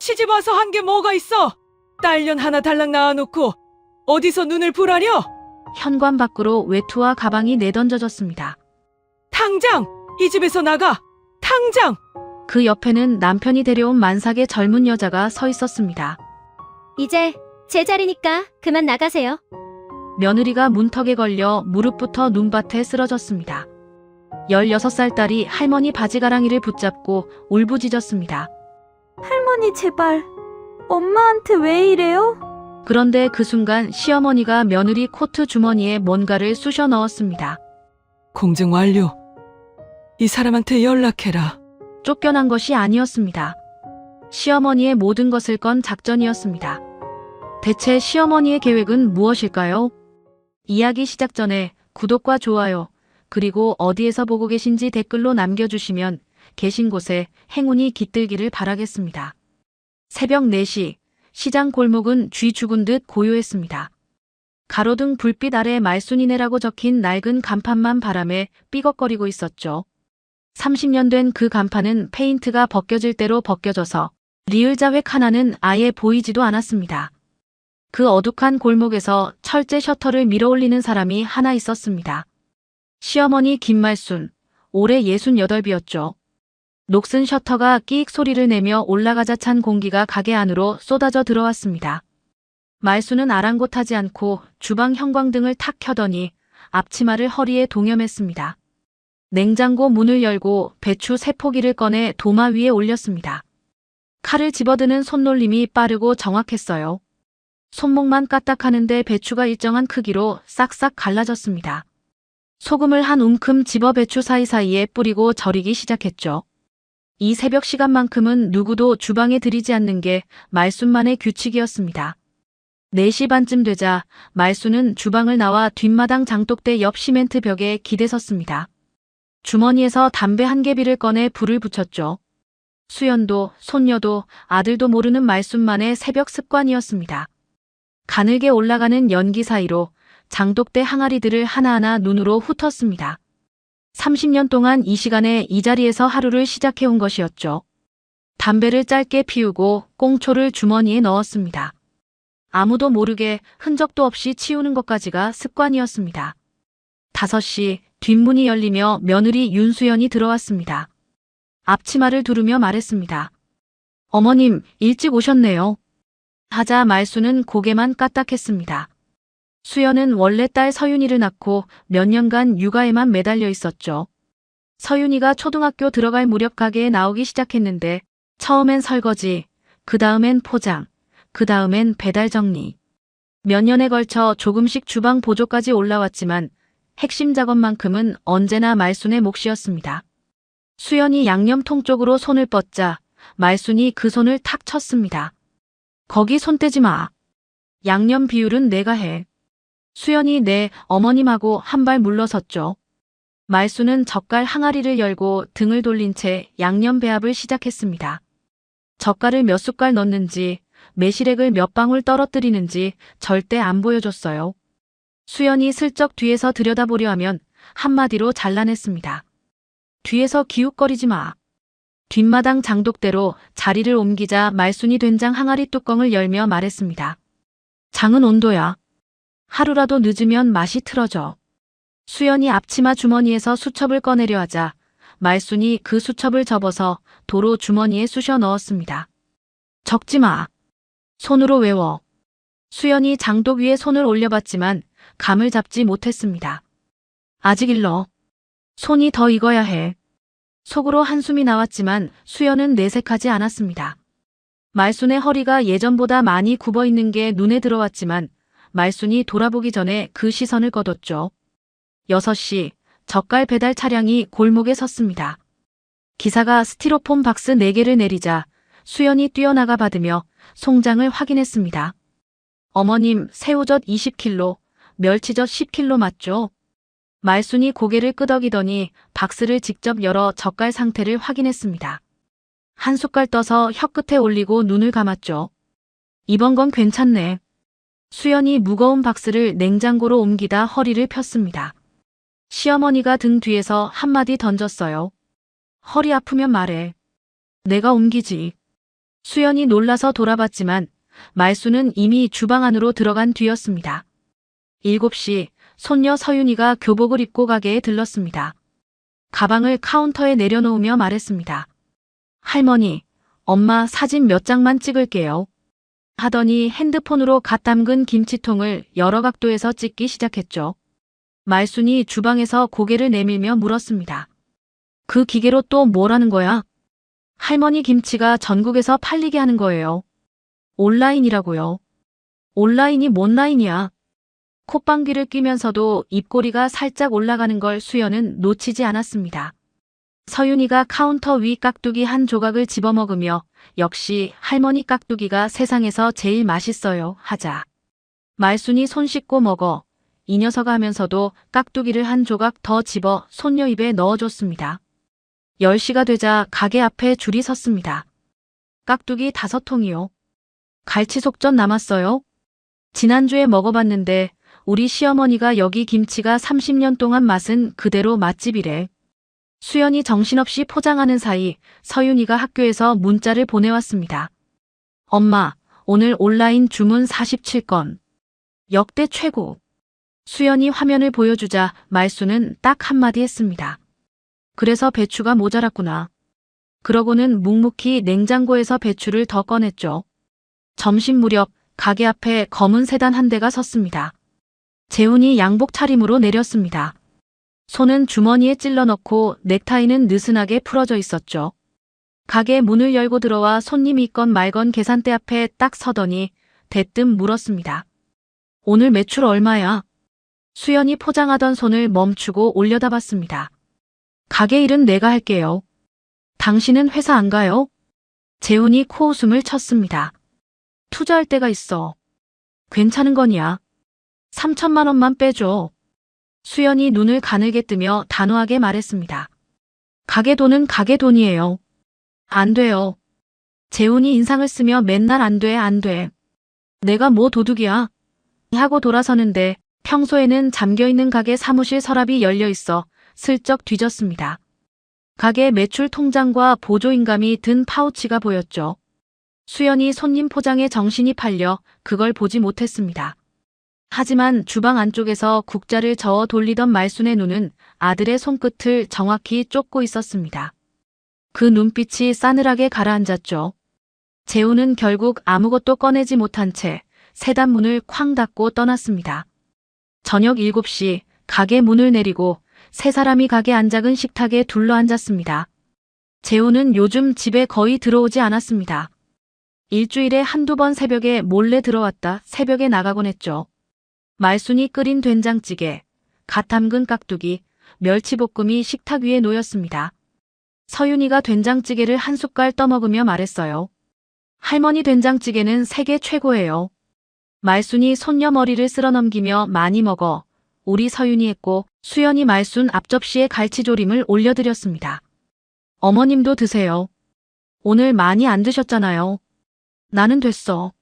시집 와서 한 게 뭐가 있어? 딸년 하나 달랑 낳아놓고 어디서 눈을 부라려? 현관 밖으로 외투와 가방이 내던져졌습니다. 당장 이 집에서 나가! 당장! 그 옆에는 남편이 데려온 만삭의 젊은 여자가 서 있었습니다. 이제 제 자리니까 그만 나가세요. 며느리가 문턱에 걸려 무릎부터 눈밭에 쓰러졌습니다. 16살 딸이 할머니 바지가랑이를 붙잡고 울부짖었습니다. 할머니 제발 엄마한테 왜 이래요? 그런데 그 순간 시어머니가 며느리 코트 주머니에 뭔가를 쑤셔 넣었습니다. 공증 완료. 이 사람한테 연락해라. 쫓겨난 것이 아니었습니다. 시어머니의 모든 것을 건 작전이었습니다. 대체 시어머니의 계획은 무엇일까요? 이야기 시작 전에 구독과 좋아요, 그리고 어디에서 보고 계신지 댓글로 남겨주시면 계신 곳에 행운이 깃들기를 바라겠습니다. 새벽 4시, 시장 골목은 쥐 죽은 듯 고요했습니다. 가로등 불빛 아래 말순이네라고 적힌 낡은 간판만 바람에 삐걱거리고 있었죠. 30년 된 그 간판은 페인트가 벗겨질 대로 벗겨져서 리을 자획 하나는 아예 보이지도 않았습니다. 그 어둑한 골목에서 철제 셔터를 밀어올리는 사람이 하나 있었습니다. 시어머니 김말순, 올해 68이었죠. 녹슨 셔터가 끼익 소리를 내며 올라가자 찬 공기가 가게 안으로 쏟아져 들어왔습니다. 말순은 아랑곳하지 않고 주방 형광등을 탁 켜더니 앞치마를 허리에 동여맸습니다. 냉장고 문을 열고 배추 3포기를 꺼내 도마 위에 올렸습니다. 칼을 집어드는 손놀림이 빠르고 정확했어요. 손목만 까딱하는데 배추가 일정한 크기로 싹싹 갈라졌습니다. 소금을 한 움큼 집어 배추 사이사이에 뿌리고 절이기 시작했죠. 이 새벽 시간만큼은 누구도 주방에 들이지 않는 게 말순만의 규칙이었습니다. 4시 반쯤 되자 말순은 주방을 나와 뒷마당 장독대 옆 시멘트 벽에 기대섰습니다. 주머니에서 담배 한 개비를 꺼내 불을 붙였죠. 수연도, 손녀도, 아들도 모르는 말순만의 새벽 습관이었습니다. 가늘게 올라가는 연기 사이로 장독대 항아리들을 하나하나 눈으로 훑었습니다. 30년 동안 이 시간에 이 자리에서 하루를 시작해온 것이었죠. 담배를 짧게 피우고 꽁초를 주머니에 넣었습니다. 아무도 모르게 흔적도 없이 치우는 것까지가 습관이었습니다. 5시 뒷문이 열리며 며느리 윤수연이 들어왔습니다. 앞치마를 두르며 말했습니다. 어머님, 일찍 오셨네요. 하자 말순은 고개만 까딱했습니다. 수연은 원래 딸 서윤이를 낳고 몇 년간 육아에만 매달려 있었죠. 서윤이가 초등학교 들어갈 무렵 가게에 나오기 시작했는데 처음엔 설거지, 그 다음엔 포장, 그 다음엔 배달 정리. 몇 년에 걸쳐 조금씩 주방 보조까지 올라왔지만 핵심 작업만큼은 언제나 말순의 몫이었습니다. 수연이 양념통 쪽으로 손을 뻗자 말순이 그 손을 탁 쳤습니다. 거기 손 떼지 마. 양념 비율은 내가 해. 수연이 네, 어머님하고 한 발 물러섰죠. 말순은 젓갈 항아리를 열고 등을 돌린 채 양념 배합을 시작했습니다. 젓갈을 몇 숟갈 넣는지, 매실액을 몇 방울 떨어뜨리는지 절대 안 보여줬어요. 수연이 슬쩍 뒤에서 들여다보려 하면 한마디로 잘라냈습니다. 뒤에서 기웃거리지 마. 뒷마당 장독대로 자리를 옮기자 말순이 된장 항아리 뚜껑을 열며 말했습니다. 장은 온도야. 하루라도 늦으면 맛이 틀어져. 수연이 앞치마 주머니에서 수첩을 꺼내려 하자 말순이 그 수첩을 접어서 도로 주머니에 쑤셔 넣었습니다. 적지 마. 손으로 외워. 수연이 장독 위에 손을 올려봤지만 감을 잡지 못했습니다. 아직 일러. 손이 더 익어야 해. 속으로 한숨이 나왔지만 수연은 내색하지 않았습니다. 말순의 허리가 예전보다 많이 굽어 있는 게 눈에 들어왔지만 말순이 돌아보기 전에 그 시선을 거뒀죠. 6시 젓갈 배달 차량이 골목에 섰습니다. 기사가 스티로폼 박스 4개를 내리자 수연이 뛰어나가 받으며 송장을 확인했습니다. 어머님, 새우젓 20kg, 멸치젓 10kg 맞죠? 말순이 고개를 끄덕이더니 박스를 직접 열어 젓갈 상태를 확인했습니다. 한 숟갈 떠서 혀끝에 올리고 눈을 감았죠. 이번 건 괜찮네. 수연이 무거운 박스를 냉장고로 옮기다 허리를 폈습니다. 시어머니가 등 뒤에서 한마디 던졌어요. 허리 아프면 말해. 내가 옮기지. 수연이 놀라서 돌아봤지만 말수는 이미 주방 안으로 들어간 뒤였습니다. 7시 손녀 서윤이가 교복을 입고 가게에 들렀습니다. 가방을 카운터에 내려놓으며 말했습니다. 할머니, 엄마 사진 몇 장만 찍을게요. 하더니 핸드폰으로 갓 담근 김치통을 여러 각도에서 찍기 시작했죠. 말순이 주방에서 고개를 내밀며 물었습니다. 그 기계로 또 뭐라는 거야? 할머니, 김치가 전국에서 팔리게 하는 거예요. 온라인이라고요. 온라인이 뭔 라인이야? 콧방귀를 뀌면서도 입꼬리가 살짝 올라가는 걸 수연은 놓치지 않았습니다. 서윤이가 카운터 위 깍두기 한 조각을 집어먹으며 역시 할머니 깍두기가 세상에서 제일 맛있어요 하자. 말순이 손 씻고 먹어. 이 녀석 하면서도 깍두기를 한 조각 더 집어 손녀 입에 넣어줬습니다. 10시가 되자 가게 앞에 줄이 섰습니다. 깍두기 5통이요. 갈치 속전 남았어요. 지난주에 먹어봤는데 우리 시어머니가 여기 김치가 30년 동안 맛은 그대로 맛집이래. 수연이 정신없이 포장하는 사이 서윤이가 학교에서 문자를 보내왔습니다. 엄마, 오늘 온라인 주문 47건. 역대 최고. 수연이 화면을 보여주자 말수는 딱 한마디 했습니다. 그래서 배추가 모자랐구나. 그러고는 묵묵히 냉장고에서 배추를 더 꺼냈죠. 점심 무렵 가게 앞에 검은 세단 한 대가 섰습니다. 재훈이 양복 차림으로 내렸습니다. 손은 주머니에 찔러 넣고 넥타이는 느슨하게 풀어져 있었죠. 가게 문을 열고 들어와 손님이 있건 말건 계산대 앞에 딱 서더니 대뜸 물었습니다. 오늘 매출 얼마야? 수연이 포장하던 손을 멈추고 올려다봤습니다. 가게 일은 내가 할게요. 당신은 회사 안 가요? 재훈이 코웃음을 쳤습니다. 투자할 데가 있어. 괜찮은 거냐? 3천만 원만 빼줘. 수연이 눈을 가늘게 뜨며 단호하게 말했습니다. 가게 돈은 가게 돈이에요. 안 돼요. 재훈이 인상을 쓰며 맨날 안 돼, 안 돼. 내가 뭐 도둑이야? 하고 돌아서는데 평소에는 잠겨있는 가게 사무실 서랍이 열려 있어 슬쩍 뒤졌습니다. 가게 매출 통장과 보조인감이 든 파우치가 보였죠. 수연이 손님 포장에 정신이 팔려 그걸 보지 못했습니다. 하지만 주방 안쪽에서 국자를 저어 돌리던 말순의 눈은 아들의 손끝을 정확히 쫓고 있었습니다. 그 눈빛이 싸늘하게 가라앉았죠. 재훈은 결국 아무것도 꺼내지 못한 채 세단 문을 쾅 닫고 떠났습니다. 저녁 7시 가게 문을 내리고 세 사람이 가게 안작은 식탁에 둘러앉았습니다. 재훈은 요즘 집에 거의 들어오지 않았습니다. 일주일에 한두 번 새벽에 몰래 들어왔다 새벽에 나가곤 했죠. 말순이 끓인 된장찌개, 갓 담근 깍두기, 멸치볶음이 식탁 위에 놓였습니다. 서윤이가 된장찌개를 한 숟갈 떠먹으며 말했어요. 할머니 된장찌개는 세계 최고예요. 말순이 손녀 머리를 쓸어넘기며 많이 먹어. 우리 서윤이 했고 수연이 말순 앞접시에 갈치조림을 올려드렸습니다. 어머님도 드세요. 오늘 많이 안 드셨잖아요. 나는 됐어.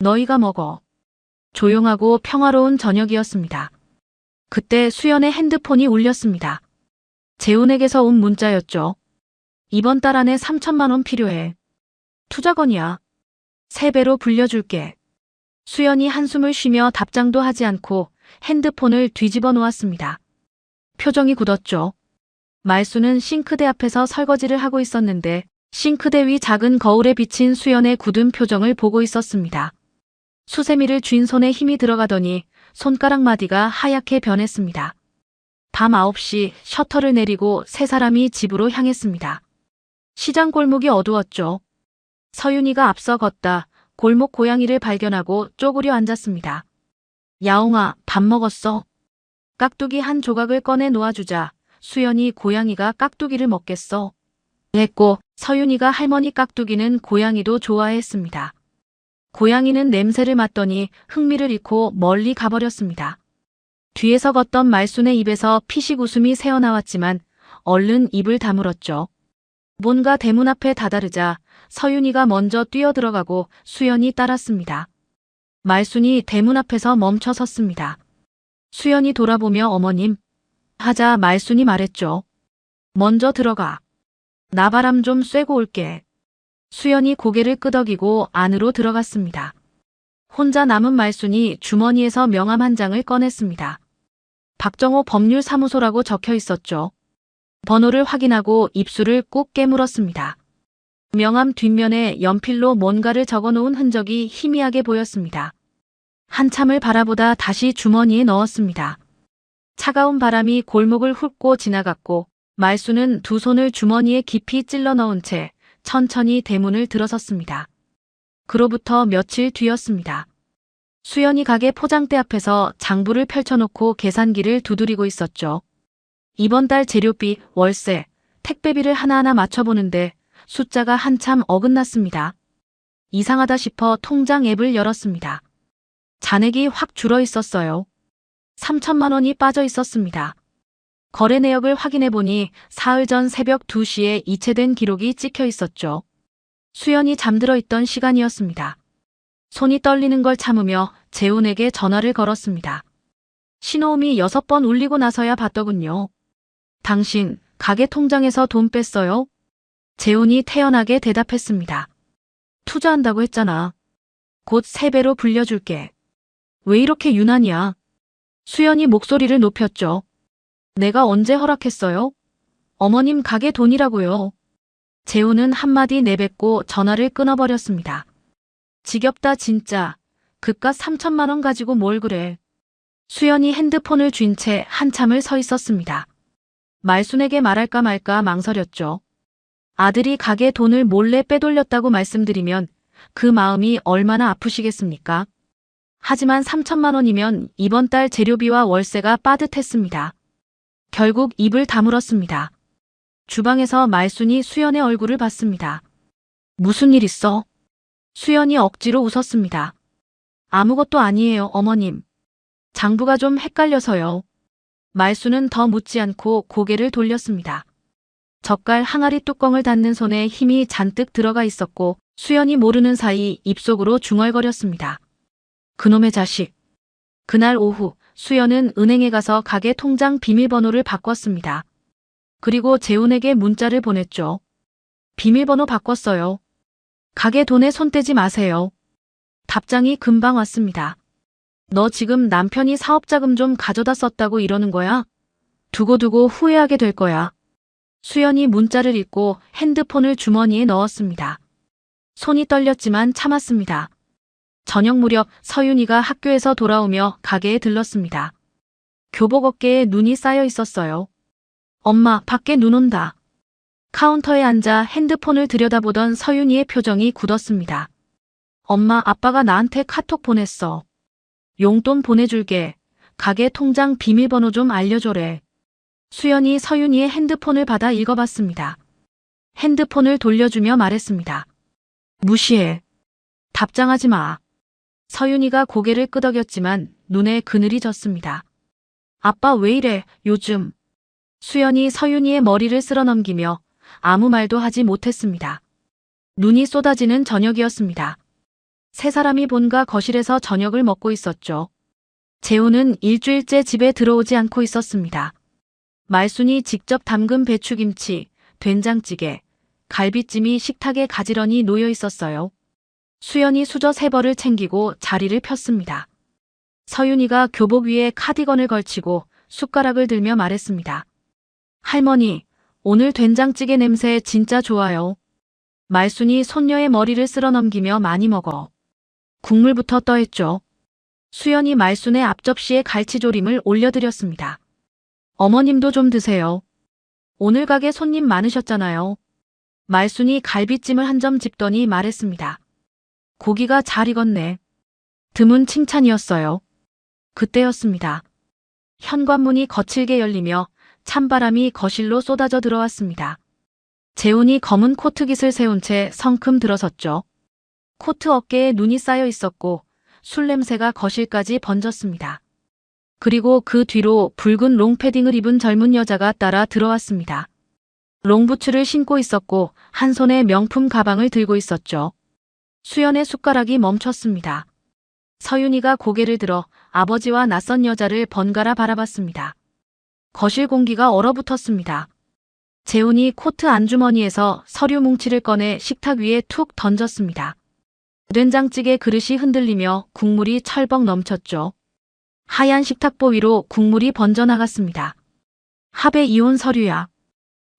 너희가 먹어. 조용하고 평화로운 저녁이었습니다. 그때 수연의 핸드폰이 울렸습니다. 재훈에게서 온 문자였죠. 이번 달 안에 3천만 원 필요해. 투자건이야. 3배로 불려줄게. 수연이 한숨을 쉬며 답장도 하지 않고 핸드폰을 뒤집어 놓았습니다. 표정이 굳었죠. 말수는 싱크대 앞에서 설거지를 하고 있었는데 싱크대 위 작은 거울에 비친 수연의 굳은 표정을 보고 있었습니다. 수세미를 쥔 손에 힘이 들어가더니 손가락 마디가 하얗게 변했습니다. 밤 9시 셔터를 내리고 세 사람이 집으로 향했습니다. 시장 골목이 어두웠죠. 서윤이가 앞서 걷다 골목 고양이를 발견하고 쪼그려 앉았습니다. 야옹아, 밥 먹었어? 깍두기 한 조각을 꺼내 놓아주자 수연이 고양이가 깍두기를 먹겠어? 했고 서윤이가 할머니 깍두기는 고양이도 좋아했습니다. 고양이는 냄새를 맡더니 흥미를 잃고 멀리 가버렸습니다. 뒤에서 걷던 말순의 입에서 피식 웃음이 새어나왔지만 얼른 입을 다물었죠. 뭔가 대문 앞에 다다르자 서윤이가 먼저 뛰어들어가고 수연이 따랐습니다. 말순이 대문 앞에서 멈춰 섰습니다. 수연이 돌아보며 어머님 하자 말순이 말했죠. 먼저 들어가. 나 바람 좀 쐬고 올게. 수연이 고개를 끄덕이고 안으로 들어갔습니다. 혼자 남은 말순이 주머니에서 명함 한 장을 꺼냈습니다. 박정호 법률사무소라고 적혀 있었죠. 번호를 확인하고 입술을 꾹 깨물었습니다. 명함 뒷면에 연필로 뭔가를 적어놓은 흔적이 희미하게 보였습니다. 한참을 바라보다 다시 주머니에 넣었습니다. 차가운 바람이 골목을 훑고 지나갔고 말순은 두 손을 주머니에 깊이 찔러 넣은 채 천천히 대문을 들어섰습니다. 그로부터 며칠 뒤였습니다. 수연이 가게 포장대 앞에서 장부를 펼쳐놓고 계산기를 두드리고 있었죠. 이번 달 재료비, 월세, 택배비를 하나하나 맞춰보는데 숫자가 한참 어긋났습니다. 이상하다 싶어 통장 앱을 열었습니다. 잔액이 확 줄어 있었어요. 3천만 원이 빠져 있었습니다. 거래 내역을 확인해보니 사흘 전 새벽 2시에 이체된 기록이 찍혀 있었죠. 수연이 잠들어 있던 시간이었습니다. 손이 떨리는 걸 참으며 재훈에게 전화를 걸었습니다. 신호음이 6번 울리고 나서야 봤더군요. 당신, 가게 통장에서 돈 뺐어요? 재훈이 태연하게 대답했습니다. 투자한다고 했잖아. 곧 3배로 불려줄게. 왜 이렇게 유난이야? 수연이 목소리를 높였죠. 내가 언제 허락했어요? 어머님 가게 돈이라고요. 재훈은 한마디 내뱉고 전화를 끊어버렸습니다. 지겹다 진짜. 그깟 3천만 원 가지고 뭘 그래. 수연이 핸드폰을 쥔 채 한참을 서 있었습니다. 말순에게 말할까 말까 망설였죠. 아들이 가게 돈을 몰래 빼돌렸다고 말씀드리면 그 마음이 얼마나 아프시겠습니까? 하지만 3천만 원이면 이번 달 재료비와 월세가 빠듯했습니다. 결국 입을 다물었습니다. 주방에서 말순이 수연의 얼굴을 봤습니다. 무슨 일 있어? 수연이 억지로 웃었습니다. 아무것도 아니에요, 어머님. 장부가 좀 헷갈려서요. 말순은 더 묻지 않고 고개를 돌렸습니다. 젓갈 항아리 뚜껑을 닫는 손에 힘이 잔뜩 들어가 있었고 수연이 모르는 사이 입속으로 중얼거렸습니다. 그놈의 자식. 그날 오후 수연은 은행에 가서 가게 통장 비밀번호를 바꿨습니다. 그리고 재훈에게 문자를 보냈죠. 비밀번호 바꿨어요. 가게 돈에 손 떼지 마세요. 답장이 금방 왔습니다. 너 지금 남편이 사업자금 좀 가져다 썼다고 이러는 거야? 두고두고 후회하게 될 거야. 수연이 문자를 읽고 핸드폰을 주머니에 넣었습니다. 손이 떨렸지만 참았습니다. 저녁 무렵 서윤이가 학교에서 돌아오며 가게에 들렀습니다. 교복 어깨에 눈이 쌓여 있었어요. 엄마, 밖에 눈 온다. 카운터에 앉아 핸드폰을 들여다보던 서윤이의 표정이 굳었습니다. 엄마, 아빠가 나한테 카톡 보냈어. 용돈 보내줄게. 가게 통장 비밀번호 좀 알려줘래. 수연이 서윤이의 핸드폰을 받아 읽어봤습니다. 핸드폰을 돌려주며 말했습니다. 무시해. 답장하지 마. 서윤이가 고개를 끄덕였지만 눈에 그늘이 졌습니다. 아빠 왜 이래, 요즘. 수연이 서윤이의 머리를 쓸어넘기며 아무 말도 하지 못했습니다. 눈이 쏟아지는 저녁이었습니다. 세 사람이 본가 거실에서 저녁을 먹고 있었죠. 재훈은 일주일째 집에 들어오지 않고 있었습니다. 말순이 직접 담근 배추김치, 된장찌개, 갈비찜이 식탁에 가지런히 놓여 있었어요. 수연이 수저 3벌을 챙기고 자리를 폈습니다. 서윤이가 교복 위에 카디건을 걸치고 숟가락을 들며 말했습니다. 할머니, 오늘 된장찌개 냄새 진짜 좋아요. 말순이 손녀의 머리를 쓸어넘기며 많이 먹어. 국물부터 떠했죠. 수연이 말순의 앞접시에 갈치조림을 올려드렸습니다. 어머님도 좀 드세요. 오늘 가게 손님 많으셨잖아요. 말순이 갈비찜을 한 점 집더니 말했습니다. 고기가 잘 익었네. 드문 칭찬이었어요. 그때였습니다. 현관문이 거칠게 열리며 찬바람이 거실로 쏟아져 들어왔습니다. 재훈이 검은 코트깃을 세운 채 성큼 들어섰죠. 코트 어깨에 눈이 쌓여 있었고 술 냄새가 거실까지 번졌습니다. 그리고 그 뒤로 붉은 롱패딩을 입은 젊은 여자가 따라 들어왔습니다. 롱부츠를 신고 있었고 한 손에 명품 가방을 들고 있었죠. 수연의 숟가락이 멈췄습니다. 서윤이가 고개를 들어 아버지와 낯선 여자를 번갈아 바라봤습니다. 거실 공기가 얼어붙었습니다. 재훈이 코트 안주머니에서 서류 뭉치를 꺼내 식탁 위에 툭 던졌습니다. 된장찌개 그릇이 흔들리며 국물이 철벅 넘쳤죠. 하얀 식탁보 위로 국물이 번져나갔습니다. 합의 이혼 서류야.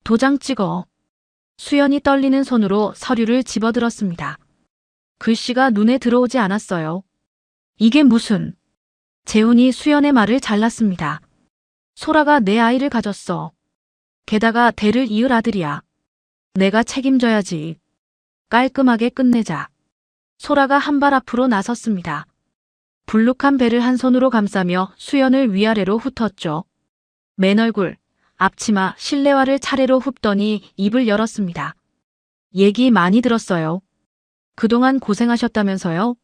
도장 찍어. 수연이 떨리는 손으로 서류를 집어들었습니다. 글씨가 눈에 들어오지 않았어요. 이게 무슨... 재훈이 수연의 말을 잘랐습니다. 소라가 내 아이를 가졌어. 게다가 대를 이을 아들이야. 내가 책임져야지. 깔끔하게 끝내자. 소라가 한 발 앞으로 나섰습니다. 불룩한 배를 한 손으로 감싸며 수연을 위아래로 훑었죠. 맨 얼굴, 앞치마, 실내화를 차례로 훑더니 입을 열었습니다. 얘기 많이 들었어요. 그동안 고생하셨다면서요?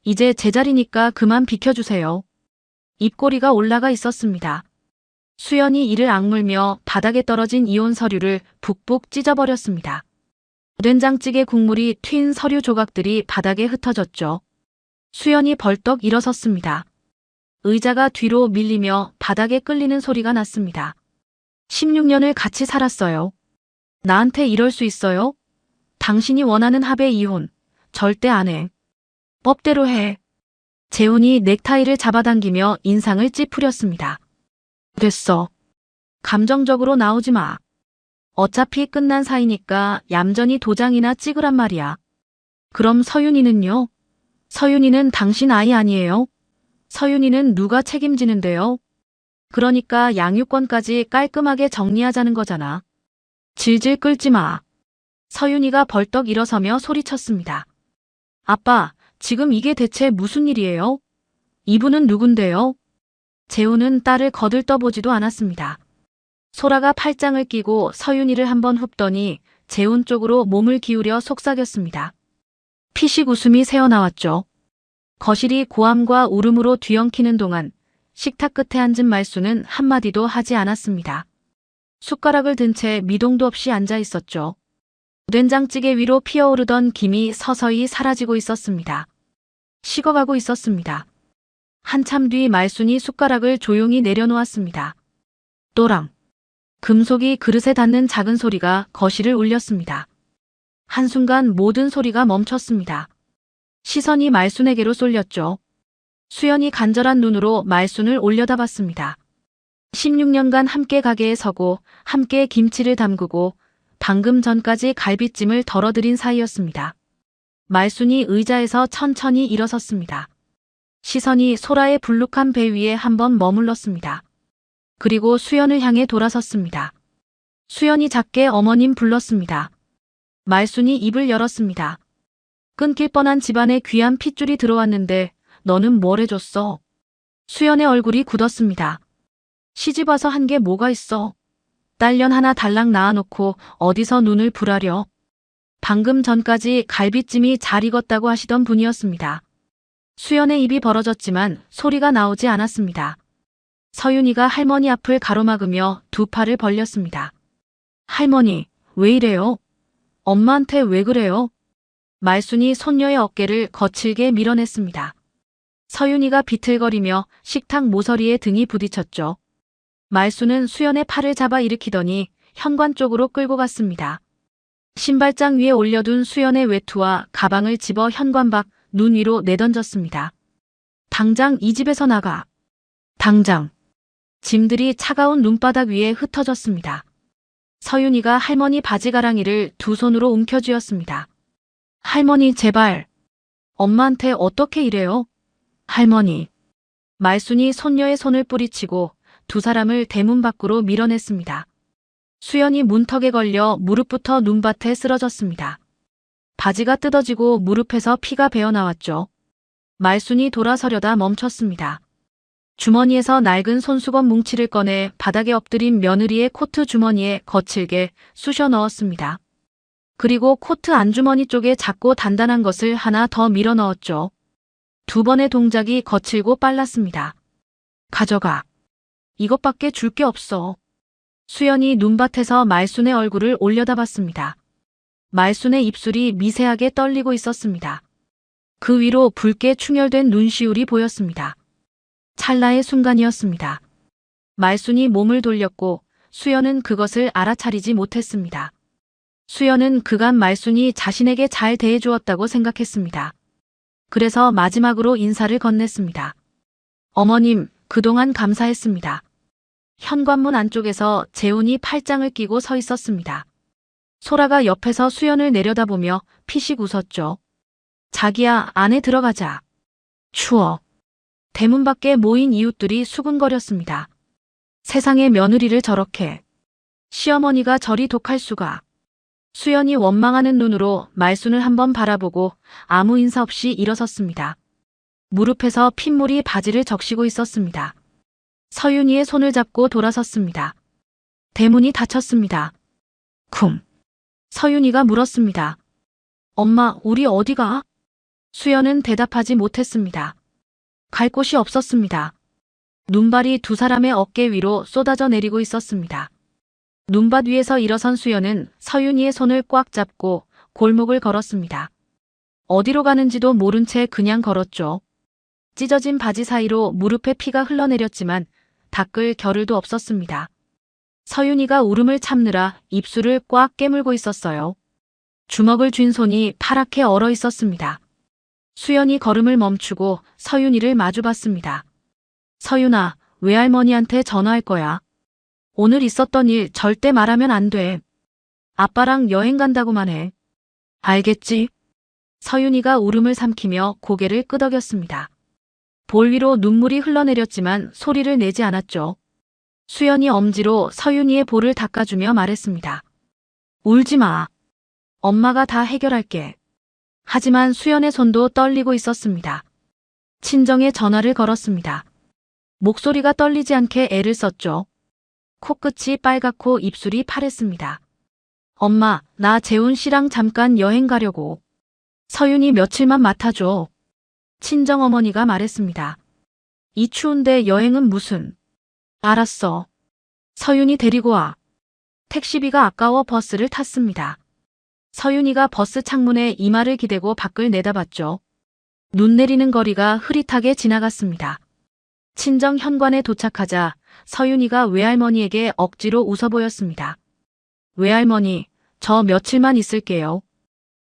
이제 제자리니까 그만 비켜주세요. 입꼬리가 올라가 있었습니다. 수연이 이를 악물며 바닥에 떨어진 이혼 서류를 북북 찢어버렸습니다. 된장찌개 국물이 튄 서류 조각들이 바닥에 흩어졌죠. 수연이 벌떡 일어섰습니다. 의자가 뒤로 밀리며 바닥에 끌리는 소리가 났습니다. 16년을 같이 살았어요. 나한테 이럴 수 있어요? 당신이 원하는 합의 이혼 절대 안 해. 법대로 해. 재훈이 넥타이를 잡아당기며 인상을 찌푸렸습니다. 됐어. 감정적으로 나오지 마. 어차피 끝난 사이니까 얌전히 도장이나 찍으란 말이야. 그럼 서윤이는요? 서윤이는 당신 아이 아니에요? 서윤이는 누가 책임지는데요? 그러니까 양육권까지 깔끔하게 정리하자는 거잖아. 질질 끌지 마. 서윤이가 벌떡 일어서며 소리쳤습니다. 아빠, 지금 이게 대체 무슨 일이에요? 이분은 누군데요? 재훈은 딸을 거들떠보지도 않았습니다. 소라가 팔짱을 끼고 서윤이를 한번 훑더니 재훈 쪽으로 몸을 기울여 속삭였습니다. 피식 웃음이 새어나왔죠. 거실이 고함과 울음으로 뒤엉키는 동안 식탁 끝에 앉은 말수는 한마디도 하지 않았습니다. 숟가락을 든 채 미동도 없이 앉아 있었죠. 된장찌개 위로 피어오르던 김이 서서히 사라지고 있었습니다. 식어가고 있었습니다. 한참 뒤 말순이 숟가락을 조용히 내려놓았습니다. 또랑. 금속이 그릇에 닿는 작은 소리가 거실을 울렸습니다. 한순간 모든 소리가 멈췄습니다. 시선이 말순에게로 쏠렸죠. 수연이 간절한 눈으로 말순을 올려다봤습니다. 16년간 함께 가게에 서고 함께 김치를 담그고 방금 전까지 갈비찜을 덜어드린 사이였습니다. 말순이 의자에서 천천히 일어섰습니다. 시선이 소라의 불룩한 배 위에 한번 머물렀습니다. 그리고 수연을 향해 돌아섰습니다. 수연이 작게 어머님 불렀습니다. 말순이 입을 열었습니다. 끊길 뻔한 집안에 귀한 핏줄이 들어왔는데 너는 뭘 해줬어? 수연의 얼굴이 굳었습니다. 시집 와서 한 게 뭐가 있어? 딸년 하나 달랑 낳아놓고 어디서 눈을 불하려? 방금 전까지 갈비찜이 잘 익었다고 하시던 분이었습니다. 수연의 입이 벌어졌지만 소리가 나오지 않았습니다. 서윤이가 할머니 앞을 가로막으며 두 팔을 벌렸습니다. 할머니, 왜 이래요? 엄마한테 왜 그래요? 말순이 손녀의 어깨를 거칠게 밀어냈습니다. 서윤이가 비틀거리며 식탁 모서리에 등이 부딪혔죠. 말순은 수연의 팔을 잡아 일으키더니 현관 쪽으로 끌고 갔습니다. 신발장 위에 올려둔 수연의 외투와 가방을 집어 현관 밖 눈 위로 내던졌습니다. 당장 이 집에서 나가. 당장. 짐들이 차가운 눈바닥 위에 흩어졌습니다. 서윤이가 할머니 바지가랑이를 두 손으로 움켜쥐었습니다. 할머니 제발. 엄마한테 어떻게 이래요? 할머니. 말순이 손녀의 손을 뿌리치고 두 사람을 대문 밖으로 밀어냈습니다. 수연이 문턱에 걸려 무릎부터 눈밭에 쓰러졌습니다. 바지가 뜯어지고 무릎에서 피가 배어나왔죠. 말순이 돌아서려다 멈췄습니다. 주머니에서 낡은 손수건 뭉치를 꺼내 바닥에 엎드린 며느리의 코트 주머니에 거칠게 쑤셔 넣었습니다. 그리고 코트 안주머니 쪽에 작고 단단한 것을 하나 더 밀어 넣었죠. 두 번의 동작이 거칠고 빨랐습니다. 가져가. 이것밖에 줄 게 없어. 수연이 눈밭에서 말순의 얼굴을 올려다봤습니다. 말순의 입술이 미세하게 떨리고 있었습니다. 그 위로 붉게 충혈된 눈시울이 보였습니다. 찰나의 순간이었습니다. 말순이 몸을 돌렸고 수연은 그것을 알아차리지 못했습니다. 수연은 그간 말순이 자신에게 잘 대해주었다고 생각했습니다. 그래서 마지막으로 인사를 건넸습니다. 어머님, 그동안 감사했습니다. 현관문 안쪽에서 재훈이 팔짱을 끼고 서 있었습니다. 소라가 옆에서 수연을 내려다보며 피식 웃었죠. 자기야, 안에 들어가자. 추워. 대문 밖에 모인 이웃들이 수군거렸습니다. 세상에 며느리를 저렇게. 시어머니가 저리 독할 수가. 수연이 원망하는 눈으로 말순을 한번 바라보고 아무 인사 없이 일어섰습니다. 무릎에서 핏물이 바지를 적시고 있었습니다. 서윤이의 손을 잡고 돌아섰습니다. 대문이 닫혔습니다. 쿵. 서윤이가 물었습니다. 엄마, 우리 어디 가? 수연은 대답하지 못했습니다. 갈 곳이 없었습니다. 눈발이 두 사람의 어깨 위로 쏟아져 내리고 있었습니다. 눈밭 위에서 일어선 수연은 서윤이의 손을 꽉 잡고 골목을 걸었습니다. 어디로 가는지도 모른 채 그냥 걸었죠. 찢어진 바지 사이로 무릎에 피가 흘러내렸지만 닦을 겨를도 없었습니다. 서윤이가 울음을 참느라 입술을 꽉 깨물고 있었어요. 주먹을 쥔 손이 파랗게 얼어 있었습니다. 수연이 걸음을 멈추고 서윤이를 마주봤습니다. 서윤아, 외할머니한테 전화할 거야. 오늘 있었던 일 절대 말하면 안 돼. 아빠랑 여행 간다고만 해. 알겠지? 서윤이가 울음을 삼키며 고개를 끄덕였습니다. 볼 위로 눈물이 흘러내렸지만 소리를 내지 않았죠. 수연이 엄지로 서윤이의 볼을 닦아주며 말했습니다. 울지 마. 엄마가 다 해결할게. 하지만 수연의 손도 떨리고 있었습니다. 친정에 전화를 걸었습니다. 목소리가 떨리지 않게 애를 썼죠. 코끝이 빨갛고 입술이 파랬습니다. 엄마, 나 재훈 씨랑 잠깐 여행 가려고. 서윤이 며칠만 맡아줘. 친정어머니가 말했습니다. 이 추운데 여행은 무슨. 알았어. 서윤이 데리고 와. 택시비가 아까워 버스를 탔습니다. 서윤이가 버스 창문에 이마를 기대고 밖을 내다봤죠. 눈 내리는 거리가 흐릿하게 지나갔습니다. 친정 현관에 도착하자 서윤이가 외할머니에게 억지로 웃어 보였습니다. 외할머니, 저 며칠만 있을게요.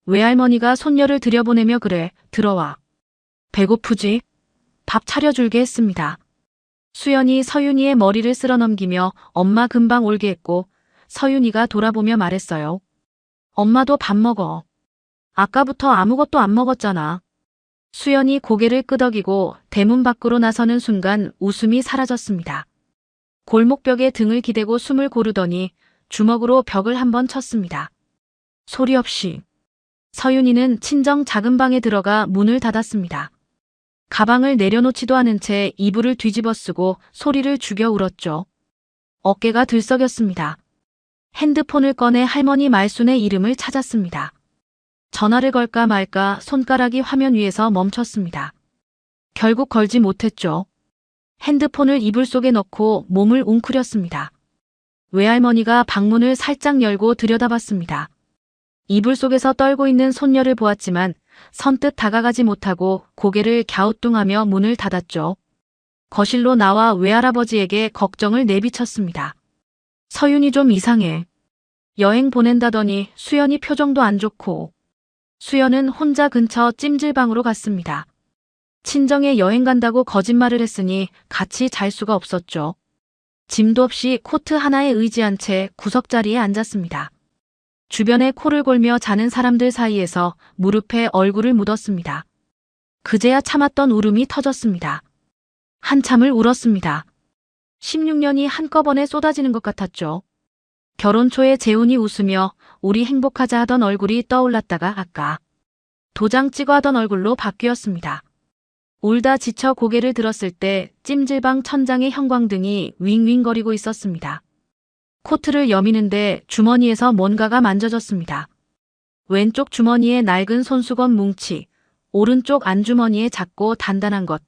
외할머니가 손녀를 들여보내며 그래, 들어와. 배고프지? 밥 차려줄게 했습니다. 수연이 서윤이의 머리를 쓸어넘기며 엄마 금방 올게 했고 서윤이가 돌아보며 말했어요. 엄마도 밥 먹어. 아까부터 아무것도 안 먹었잖아. 수연이 고개를 끄덕이고 대문 밖으로 나서는 순간 웃음이 사라졌습니다. 골목벽에 등을 기대고 숨을 고르더니 주먹으로 벽을 한번 쳤습니다. 소리 없이. 서윤이는 친정 작은 방에 들어가 문을 닫았습니다. 가방을 내려놓지도 않은 채 이불을 뒤집어 쓰고 소리를 죽여 울었죠. 어깨가 들썩였습니다. 핸드폰을 꺼내 할머니 말순의 이름을 찾았습니다. 전화를 걸까 말까 손가락이 화면 위에서 멈췄습니다. 결국 걸지 못했죠. 핸드폰을 이불 속에 넣고 몸을 웅크렸습니다. 외할머니가 방문을 살짝 열고 들여다봤습니다. 이불 속에서 떨고 있는 손녀를 보았지만 선뜻 다가가지 못하고 고개를 갸우뚱하며 문을 닫았죠. 거실로 나와 외할아버지에게 걱정을 내비쳤습니다. 서윤이 좀 이상해. 여행 보낸다더니 수연이 표정도 안 좋고. 수연은 혼자 근처 찜질방으로 갔습니다. 친정에 여행 간다고 거짓말을 했으니 같이 잘 수가 없었죠. 짐도 없이 코트 하나에 의지한 채 구석자리에 앉았습니다. 주변에 코를 골며 자는 사람들 사이에서 무릎에 얼굴을 묻었습니다. 그제야 참았던 울음이 터졌습니다. 한참을 울었습니다. 16년이 한꺼번에 쏟아지는 것 같았죠. 결혼 초에 재훈이 웃으며 우리 행복하자 하던 얼굴이 떠올랐다가 아까 도장 찍어 하던 얼굴로 바뀌었습니다. 울다 지쳐 고개를 들었을 때 찜질방 천장의 형광등이 윙윙거리고 있었습니다. 코트를 여미는데 주머니에서 뭔가가 만져졌습니다. 왼쪽 주머니에 낡은 손수건 뭉치, 오른쪽 안주머니에 작고 단단한 것.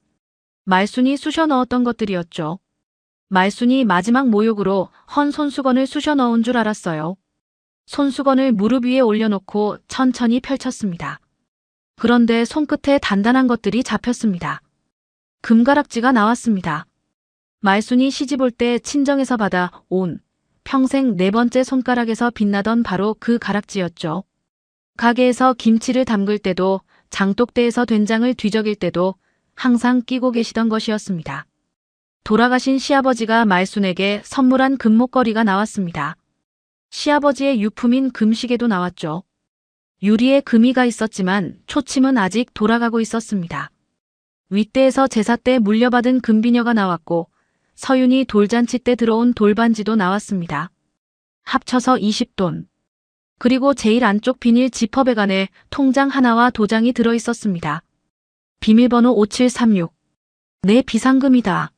말순이 쑤셔 넣었던 것들이었죠. 말순이 마지막 모욕으로 헌 손수건을 쑤셔 넣은 줄 알았어요. 손수건을 무릎 위에 올려놓고 천천히 펼쳤습니다. 그런데 손끝에 단단한 것들이 잡혔습니다. 금가락지가 나왔습니다. 말순이 시집 올 때 친정에서 받아 온 평생 네 번째 손가락에서 빛나던 바로 그 가락지였죠. 가게에서 김치를 담글 때도 장독대에서 된장을 뒤적일 때도 항상 끼고 계시던 것이었습니다. 돌아가신 시아버지가 말순에게 선물한 금목걸이가 나왔습니다. 시아버지의 유품인 금시계도 나왔죠. 유리에 금이가 있었지만 초침은 아직 돌아가고 있었습니다. 윗대에서 제사 때 물려받은 금비녀가 나왔고 서윤이 돌잔치 때 들어온 돌반지도 나왔습니다. 합쳐서 20돈. 그리고 제일 안쪽 비닐 지퍼백 안에 통장 하나와 도장이 들어 있었습니다. 비밀번호 5736. 내 비상금이다.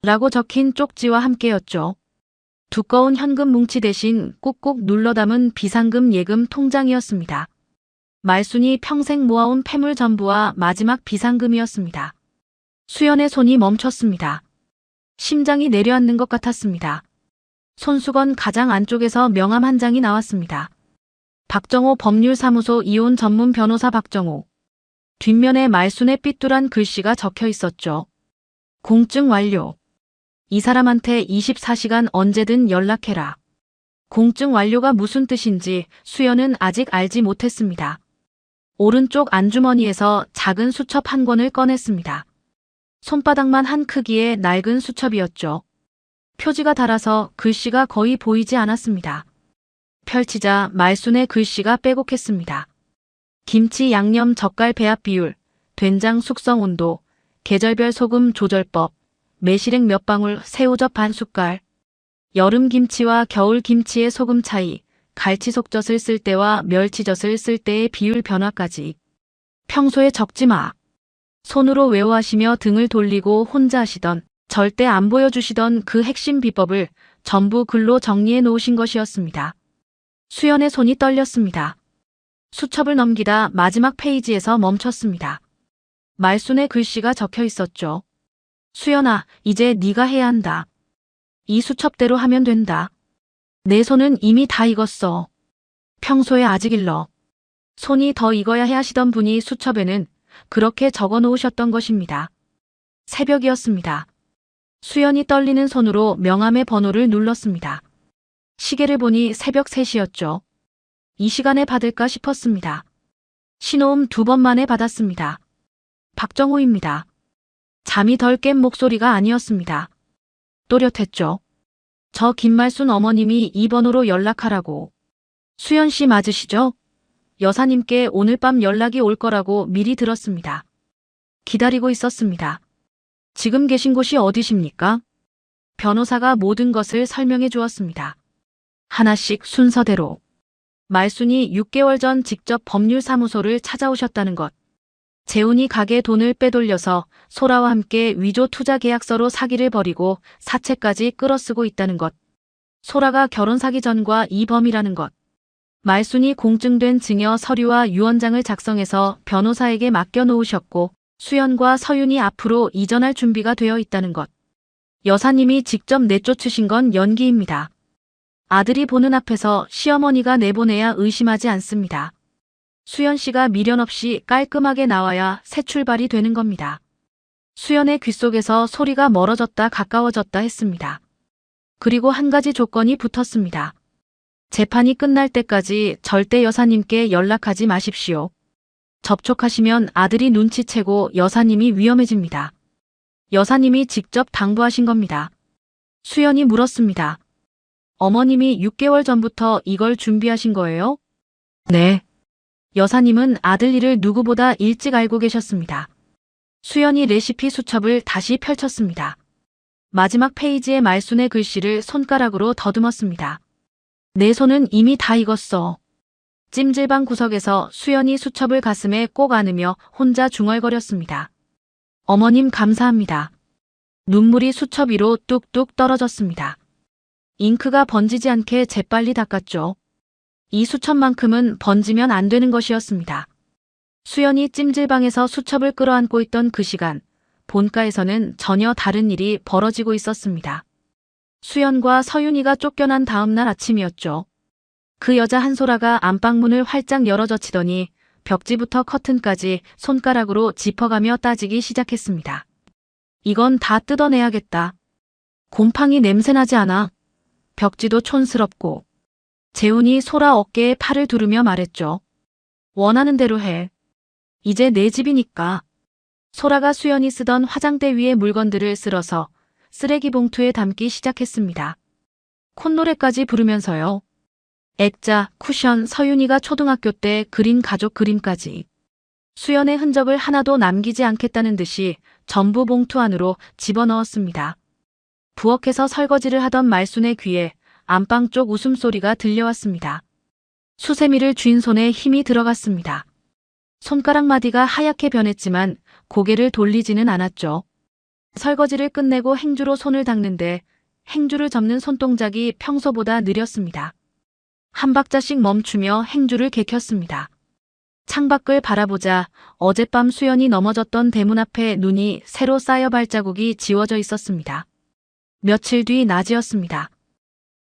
라고 적힌 쪽지와 함께였죠. 두꺼운 현금 뭉치 대신 꾹꾹 눌러 담은 비상금 예금 통장이었습니다. 말순이 평생 모아온 패물 전부와 마지막 비상금이었습니다. 수연의 손이 멈췄습니다. 심장이 내려앉는 것 같았습니다. 손수건 가장 안쪽에서 명함 한 장이 나왔습니다. 박정호 법률사무소 이혼 전문 변호사 박정호. 뒷면에 말순의 삐뚤한 글씨가 적혀 있었죠. 공증 완료. 이 사람한테 24시간 언제든 연락해라. 공증 완료가 무슨 뜻인지 수연은 아직 알지 못했습니다. 오른쪽 안주머니에서 작은 수첩 한 권을 꺼냈습니다. 손바닥만 한 크기의 낡은 수첩이었죠. 표지가 닳아서 글씨가 거의 보이지 않았습니다. 펼치자 말순의 글씨가 빼곡했습니다. 김치 양념 젓갈 배합 비율, 된장 숙성 온도, 계절별 소금 조절법, 매실액 몇 방울 새우젓 반 숟갈, 여름 김치와 겨울 김치의 소금 차이, 갈치속젓을 쓸 때와 멸치젓을 쓸 때의 비율 변화까지. 평소에 적지 마. 손으로 외워하시며 등을 돌리고 혼자 하시던, 절대 안 보여주시던 그 핵심 비법을 전부 글로 정리해 놓으신 것이었습니다. 수연의 손이 떨렸습니다. 수첩을 넘기다 마지막 페이지에서 멈췄습니다. 말순의 글씨가 적혀 있었죠. 수연아, 이제 네가 해야 한다. 이 수첩대로 하면 된다. 내 손은 이미 다 익었어. 평소에 아직 일러. 손이 더 익어야 해 하시던 분이 수첩에는 그렇게 적어 놓으셨던 것입니다. 새벽이었습니다. 수연이 떨리는 손으로 명함의 번호를 눌렀습니다. 시계를 보니 새벽 3시였죠. 이 시간에 받을까 싶었습니다. 신호음 2번 만에 받았습니다. 박정호입니다. 잠이 덜 깬 목소리가 아니었습니다. 또렷했죠. 저 김말순 어머님이 이 번호로 연락하라고. 수연 씨 맞으시죠? 여사님께 오늘 밤 연락이 올 거라고 미리 들었습니다. 기다리고 있었습니다. 지금 계신 곳이 어디십니까? 변호사가 모든 것을 설명해 주었습니다. 하나씩 순서대로. 말순이 6개월 전 직접 법률사무소를 찾아오셨다는 것. 재훈이 가게 돈을 빼돌려서 소라와 함께 위조 투자 계약서로 사기를 벌이고 사채까지 끌어쓰고 있다는 것. 소라가 결혼 사기 전과 이범이라는 것. 말순이 공증된 증여 서류와 유언장을 작성해서 변호사에게 맡겨놓으셨고 수연과 서윤이 앞으로 이전할 준비가 되어 있다는 것. 여사님이 직접 내쫓으신 건 연기입니다. 아들이 보는 앞에서 시어머니가 내보내야 의심하지 않습니다. 수연 씨가 미련 없이 깔끔하게 나와야 새 출발이 되는 겁니다. 수연의 귓속에서 소리가 멀어졌다 가까워졌다 했습니다. 그리고 한 가지 조건이 붙었습니다. 재판이 끝날 때까지 절대 여사님께 연락하지 마십시오. 접촉하시면 아들이 눈치채고 여사님이 위험해집니다. 여사님이 직접 당부하신 겁니다. 수연이 물었습니다. 어머님이 6개월 전부터 이걸 준비하신 거예요? 네. 여사님은 아들 일을 누구보다 일찍 알고 계셨습니다. 수연이 레시피 수첩을 다시 펼쳤습니다. 마지막 페이지의 말순의 글씨를 손가락으로 더듬었습니다. 내 손은 이미 다 익었어. 찜질방 구석에서 수연이 수첩을 가슴에 꼭 안으며 혼자 중얼거렸습니다. 어머님 감사합니다. 눈물이 수첩 위로 뚝뚝 떨어졌습니다. 잉크가 번지지 않게 재빨리 닦았죠. 이 수첩만큼은 번지면 안 되는 것이었습니다. 수연이 찜질방에서 수첩을 끌어안고 있던 그 시간, 본가에서는 전혀 다른 일이 벌어지고 있었습니다. 수연과 서윤이가 쫓겨난 다음 날 아침이었죠. 그 여자 한소라가 안방문을 활짝 열어젖히더니 벽지부터 커튼까지 손가락으로 짚어가며 따지기 시작했습니다. 이건 다 뜯어내야겠다. 곰팡이 냄새나지 않아? 벽지도 촌스럽고. 재훈이 소라 어깨에 팔을 두르며 말했죠. 원하는 대로 해. 이제 내 집이니까. 소라가 수연이 쓰던 화장대 위에 물건들을 쓸어서 쓰레기 봉투에 담기 시작했습니다. 콧노래까지 부르면서요. 액자, 쿠션, 서윤이가 초등학교 때 그린 가족 그림까지. 수연의 흔적을 하나도 남기지 않겠다는 듯이 전부 봉투 안으로 집어넣었습니다. 부엌에서 설거지를 하던 말순의 귀에 안방 쪽 웃음소리가 들려왔습니다. 수세미를 쥔 손에 힘이 들어갔습니다. 손가락 마디가 하얗게 변했지만 고개를 돌리지는 않았죠. 설거지를 끝내고 행주로 손을 닦는데 행주를 접는 손동작이 평소보다 느렸습니다. 한 박자씩 멈추며 행주를 개켰습니다. 창밖을 바라보자 어젯밤 수연이 넘어졌던 대문 앞에 눈이 새로 쌓여 발자국이 지워져 있었습니다. 며칠 뒤 낮이었습니다.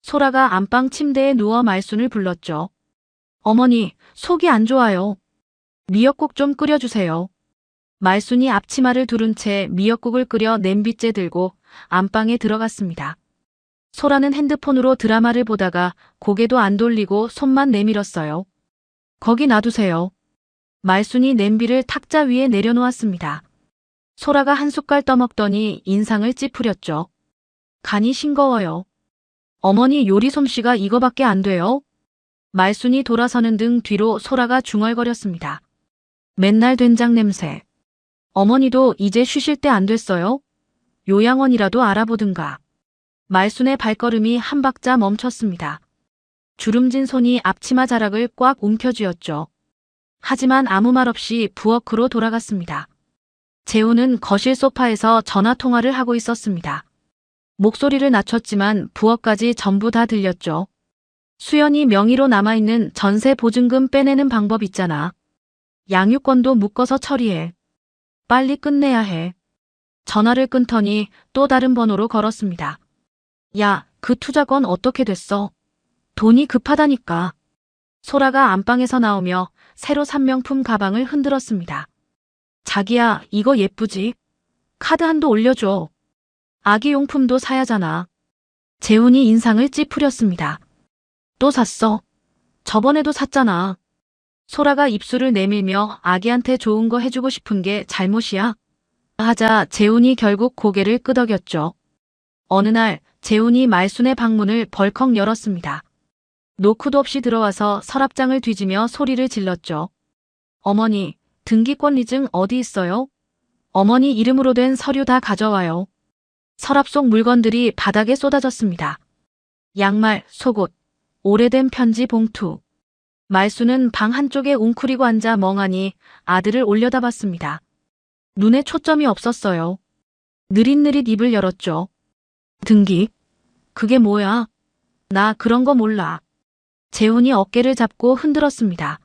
소라가 안방 침대에 누워 말순을 불렀죠. 어머니, 속이 안 좋아요. 미역국 좀 끓여주세요. 말순이 앞치마를 두른 채 미역국을 끓여 냄비째 들고 안방에 들어갔습니다. 소라는 핸드폰으로 드라마를 보다가 고개도 안 돌리고 손만 내밀었어요. 거기 놔두세요. 말순이 냄비를 탁자 위에 내려놓았습니다. 소라가 한 숟갈 떠먹더니 인상을 찌푸렸죠. 간이 싱거워요. 어머니 요리 솜씨가 이거밖에 안 돼요? 말순이 돌아서는 등 뒤로 소라가 중얼거렸습니다. 맨날 된장 냄새. 어머니도 이제 쉬실 때 안 됐어요? 요양원이라도 알아보든가. 말순의 발걸음이 한 박자 멈췄습니다. 주름진 손이 앞치마 자락을 꽉 움켜쥐었죠. 하지만 아무 말 없이 부엌으로 돌아갔습니다. 재훈은 거실 소파에서 전화통화를 하고 있었습니다. 목소리를 낮췄지만 부엌까지 전부 다 들렸죠. 수연이 명의로 남아있는 전세 보증금 빼내는 방법 있잖아. 양육권도 묶어서 처리해. 빨리 끝내야 해. 전화를 끊더니 또 다른 번호로 걸었습니다. 야, 그 투자건 어떻게 됐어? 돈이 급하다니까. 소라가 안방에서 나오며 새로 산 명품 가방을 흔들었습니다. 자기야, 이거 예쁘지? 카드 한도 올려줘. 아기 용품도 사야잖아. 재훈이 인상을 찌푸렸습니다. 또 샀어? 저번에도 샀잖아. 소라가 입술을 내밀며 아기한테 좋은 거 해주고 싶은 게 잘못이야? 하자 재훈이 결국 고개를 끄덕였죠. 어느 날 재훈이 말순의 방문을 벌컥 열었습니다. 노크도 없이 들어와서 서랍장을 뒤지며 소리를 질렀죠. 어머니, 등기권 인증 어디 있어요? 어머니 이름으로 된 서류 다 가져와요. 서랍 속 물건들이 바닥에 쏟아졌습니다. 양말, 속옷, 오래된 편지 봉투. 말순은 방 한쪽에 웅크리고 앉아 멍하니 아들을 올려다봤습니다. 눈에 초점이 없었어요. 느릿느릿 입을 열었죠. 등기? 그게 뭐야? 나 그런 거 몰라. 재훈이 어깨를 잡고 흔들었습니다.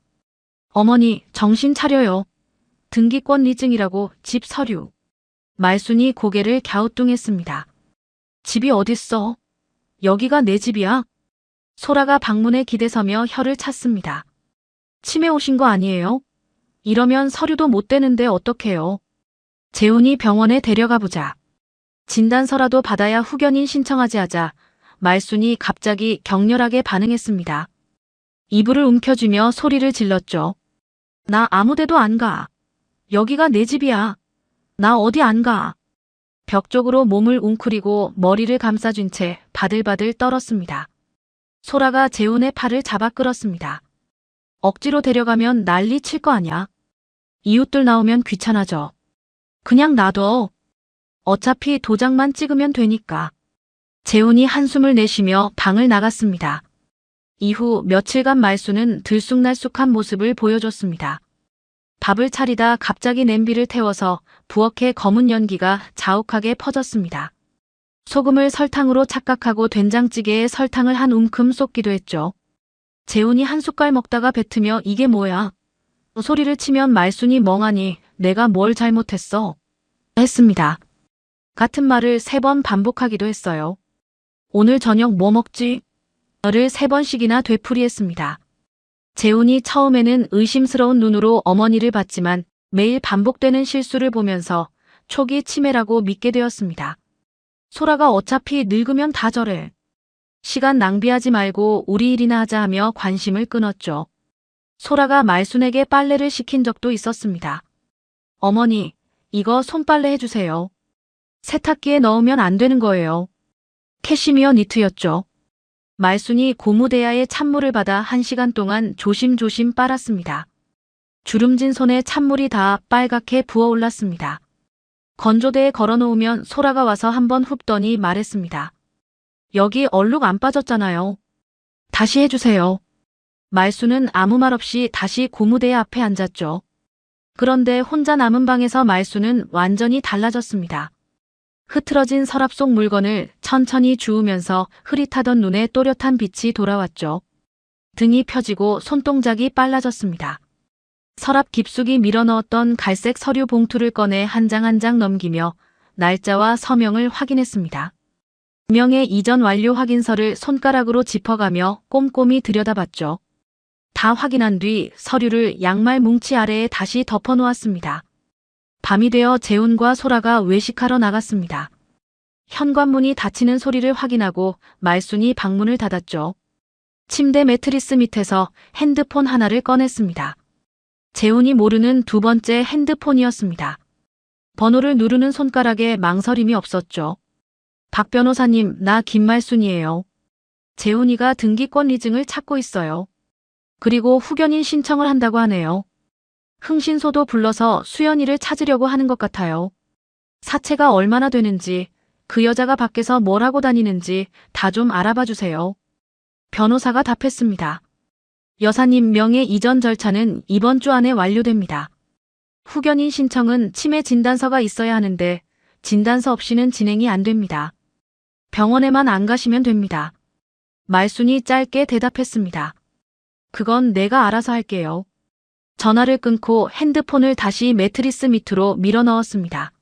어머니, 정신 차려요. 등기권 리증이라고 집 서류. 말순이 고개를 갸우뚱했습니다. 집이 어딨어? 여기가 내 집이야? 소라가 방문에 기대서며 혀를 찼습니다. 치매 오신 거 아니에요? 이러면 서류도 못 대는데 어떡해요? 재훈이 병원에 데려가 보자. 진단서라도 받아야 후견인 신청하지 하자 말순이 갑자기 격렬하게 반응했습니다. 이불을 움켜쥐며 소리를 질렀죠. 나 아무 데도 안 가. 여기가 내 집이야. 나 어디 안 가. 벽 쪽으로 몸을 웅크리고 머리를 감싸준 채 바들바들 떨었습니다. 소라가 재훈의 팔을 잡아 끌었습니다. 억지로 데려가면 난리 칠 거 아냐. 이웃들 나오면 귀찮아져. 그냥 놔둬. 어차피 도장만 찍으면 되니까. 재훈이 한숨을 내쉬며 방을 나갔습니다. 이후 며칠간 말순은 들쑥날쑥한 모습을 보여줬습니다. 밥을 차리다 갑자기 냄비를 태워서 부엌에 검은 연기가 자욱하게 퍼졌습니다. 소금을 설탕으로 착각하고 된장찌개에 설탕을 한 움큼 쏟기도 했죠. 재훈이 한 숟갈 먹다가 뱉으며 이게 뭐야? 소리를 치면 말순이 멍하니 내가 뭘 잘못했어? 했습니다. 같은 말을 3번 반복하기도 했어요. 오늘 저녁 뭐 먹지? 를 3번씩이나 되풀이했습니다. 재훈이 처음에는 의심스러운 눈으로 어머니를 봤지만 매일 반복되는 실수를 보면서 초기 치매라고 믿게 되었습니다. 소라가 어차피 늙으면 다 저래. 시간 낭비하지 말고 우리 일이나 하자 하며 관심을 끊었죠. 소라가 말순에게 빨래를 시킨 적도 있었습니다. 어머니, 이거 손빨래 해주세요. 세탁기에 넣으면 안 되는 거예요. 캐시미어 니트였죠. 말순이 고무대야에 찬물을 받아 1시간 동안 조심조심 빨았습니다. 주름진 손에 찬물이 다 빨갛게 부어올랐습니다. 건조대에 걸어놓으면 소라가 와서 한번 흡더니 말했습니다. 여기 얼룩 안 빠졌잖아요. 다시 해주세요. 말순은 아무 말 없이 다시 고무대야 앞에 앉았죠. 그런데 혼자 남은 방에서 말순은 완전히 달라졌습니다. 흐트러진 서랍 속 물건을 천천히 주우면서 흐릿하던 눈에 또렷한 빛이 돌아왔죠. 등이 펴지고 손동작이 빨라졌습니다. 서랍 깊숙이 밀어넣었던 갈색 서류 봉투를 꺼내 한 장 한 장 넘기며 날짜와 서명을 확인했습니다. 명의 이전 완료 확인서를 손가락으로 짚어가며 꼼꼼히 들여다봤죠. 다 확인한 뒤 서류를 양말 뭉치 아래에 다시 덮어놓았습니다. 밤이 되어 재훈과 소라가 외식하러 나갔습니다. 현관문이 닫히는 소리를 확인하고 말순이 방문을 닫았죠. 침대 매트리스 밑에서 핸드폰 하나를 꺼냈습니다. 재훈이 모르는 두 번째 핸드폰이었습니다. 번호를 누르는 손가락에 망설임이 없었죠. 박 변호사님, 나 김말순이에요. 재훈이가 등기권 리증을 찾고 있어요. 그리고 후견인 신청을 한다고 하네요. 흥신소도 불러서 수연이를 찾으려고 하는 것 같아요. 사채가 얼마나 되는지, 그 여자가 밖에서 뭘 하고 다니는지 다 좀 알아봐 주세요. 변호사가 답했습니다. 여사님 명의 이전 절차는 이번 주 안에 완료됩니다. 후견인 신청은 치매 진단서가 있어야 하는데 진단서 없이는 진행이 안 됩니다. 병원에만 안 가시면 됩니다. 말순이 짧게 대답했습니다. 그건 내가 알아서 할게요. 전화를 끊고 핸드폰을 다시 매트리스 밑으로 밀어 넣었습니다.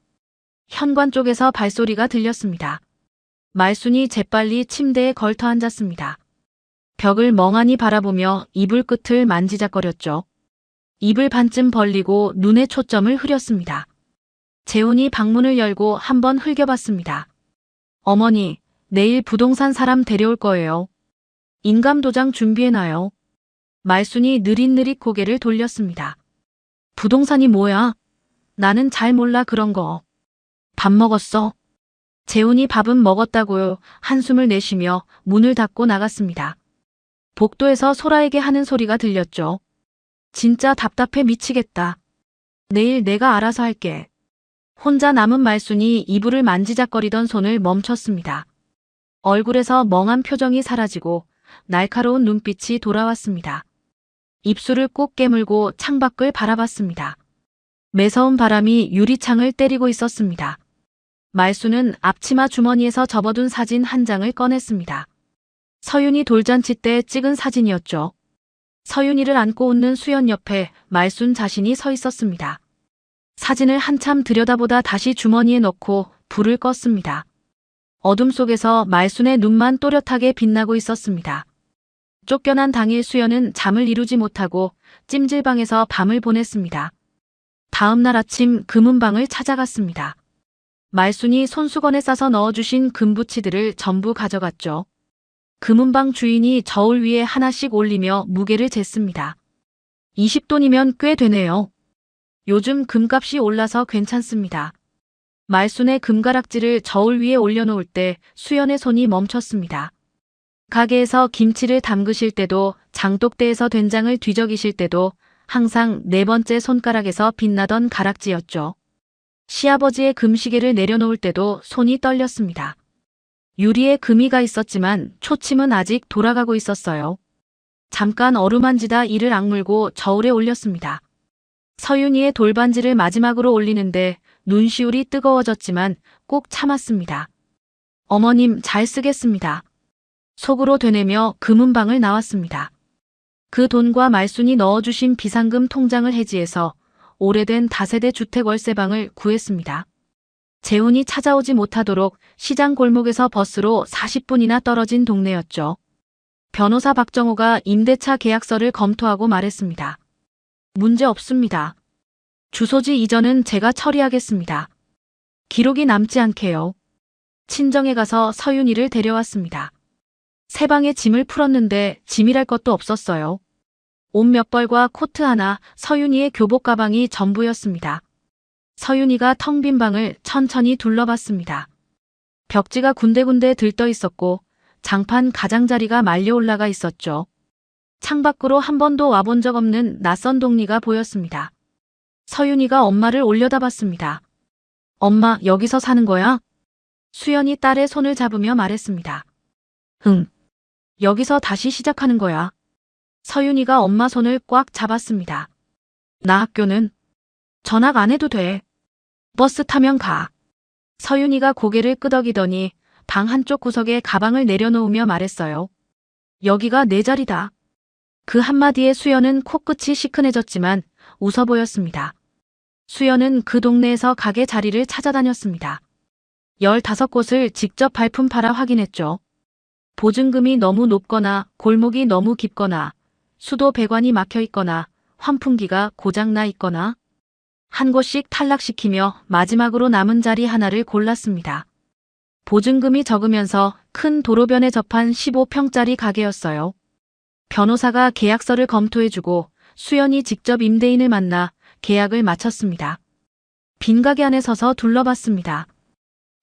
현관 쪽에서 발소리가 들렸습니다. 말순이 재빨리 침대에 걸터 앉았습니다. 벽을 멍하니 바라보며 이불 끝을 만지작거렸죠. 입을 반쯤 벌리고 눈에 초점을 흐렸습니다. 재훈이 방문을 열고 한번 흘겨봤습니다. 어머니, 내일 부동산 사람 데려올 거예요. 인감도장 준비해놔요. 말순이 느릿느릿 고개를 돌렸습니다. 부동산이 뭐야? 나는 잘 몰라 그런 거. 밥 먹었어? 재훈이 밥은 먹었다고요. 한숨을 내쉬며 문을 닫고 나갔습니다. 복도에서 소라에게 하는 소리가 들렸죠. 진짜 답답해 미치겠다. 내일 내가 알아서 할게. 혼자 남은 말순이 이불을 만지작거리던 손을 멈췄습니다. 얼굴에서 멍한 표정이 사라지고 날카로운 눈빛이 돌아왔습니다. 입술을 꼭 깨물고 창밖을 바라봤습니다. 매서운 바람이 유리창을 때리고 있었습니다. 말순은 앞치마 주머니에서 접어둔 사진 한 장을 꺼냈습니다. 서윤이 돌잔치 때 찍은 사진이었죠. 서윤이를 안고 웃는 수연 옆에 말순 자신이 서 있었습니다. 사진을 한참 들여다보다 다시 주머니에 넣고 불을 껐습니다. 어둠 속에서 말순의 눈만 또렷하게 빛나고 있었습니다. 쫓겨난 당일 수연은 잠을 이루지 못하고 찜질방에서 밤을 보냈습니다. 다음 날 아침 금은방을 찾아갔습니다. 말순이 손수건에 싸서 넣어주신 금부치들을 전부 가져갔죠. 금은방 주인이 저울 위에 하나씩 올리며 무게를 쟀습니다. 20돈이면 꽤 되네요. 요즘 금값이 올라서 괜찮습니다. 말순의 금가락지를 저울 위에 올려놓을 때 수연의 손이 멈췄습니다. 가게에서 김치를 담그실 때도 장독대에서 된장을 뒤적이실 때도 항상 네 번째 손가락에서 빛나던 가락지였죠. 시아버지의 금시계를 내려놓을 때도 손이 떨렸습니다. 유리에 금이가 있었지만 초침은 아직 돌아가고 있었어요. 잠깐 어루만지다 이를 악물고 저울에 올렸습니다. 서윤이의 돌반지를 마지막으로 올리는데 눈시울이 뜨거워졌지만 꼭 참았습니다. 어머님 잘 쓰겠습니다. 속으로 되뇌며 금은방을 나왔습니다. 그 돈과 말순이 넣어주신 비상금 통장을 해지해서 오래된 다세대 주택 월세방을 구했습니다. 재훈이 찾아오지 못하도록 시장 골목에서 버스로 40분이나 떨어진 동네였죠. 변호사 박정호가 임대차 계약서를 검토하고 말했습니다. 문제 없습니다. 주소지 이전은 제가 처리하겠습니다. 기록이 남지 않게요. 친정에 가서 서윤이를 데려왔습니다. 새 방에 짐을 풀었는데 짐이랄 것도 없었어요. 옷 몇 벌과 코트 하나, 서윤이의 교복 가방이 전부였습니다. 서윤이가 텅 빈 방을 천천히 둘러봤습니다. 벽지가 군데군데 들떠 있었고 장판 가장자리가 말려 올라가 있었죠. 창밖으로 한 번도 와본 적 없는 낯선 동리가 보였습니다. 서윤이가 엄마를 올려다봤습니다. 엄마, 여기서 사는 거야? 수연이 딸의 손을 잡으며 말했습니다. 응. 여기서 다시 시작하는 거야. 서윤이가 엄마 손을 꽉 잡았습니다. 나 학교는? 전학 안 해도 돼. 버스 타면 가. 서윤이가 고개를 끄덕이더니 방 한쪽 구석에 가방을 내려놓으며 말했어요. 여기가 내 자리다. 그 한마디에 수연은 코끝이 시큰해졌지만 웃어 보였습니다. 수연은 그 동네에서 가게 자리를 찾아다녔습니다. 15곳을 직접 발품 팔아 확인했죠. 보증금이 너무 높거나 골목이 너무 깊거나 수도 배관이 막혀 있거나 환풍기가 고장나 있거나 한 곳씩 탈락시키며 마지막으로 남은 자리 하나를 골랐습니다. 보증금이 적으면서 큰 도로변에 접한 15평짜리 가게였어요. 변호사가 계약서를 검토해주고 수연이 직접 임대인을 만나 계약을 마쳤습니다. 빈 가게 안에 서서 둘러봤습니다.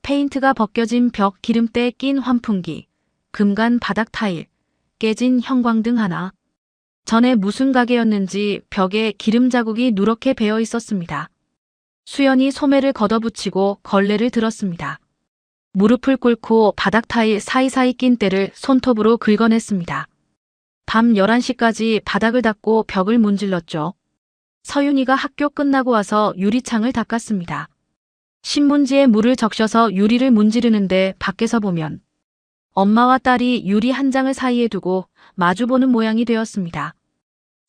페인트가 벗겨진 벽 기름때에 낀 환풍기, 금간 바닥 타일, 깨진 형광등 하나. 전에 무슨 가게였는지 벽에 기름 자국이 누렇게 배어 있었습니다. 수연이 소매를 걷어붙이고 걸레를 들었습니다. 무릎을 꿇고 바닥 타일 사이사이 낀 때를 손톱으로 긁어냈습니다. 밤 11시까지 바닥을 닦고 벽을 문질렀죠. 서윤이가 학교 끝나고 와서 유리창을 닦았습니다. 신문지에 물을 적셔서 유리를 문지르는데 밖에서 보면 엄마와 딸이 유리 한 장을 사이에 두고 마주보는 모양이 되었습니다.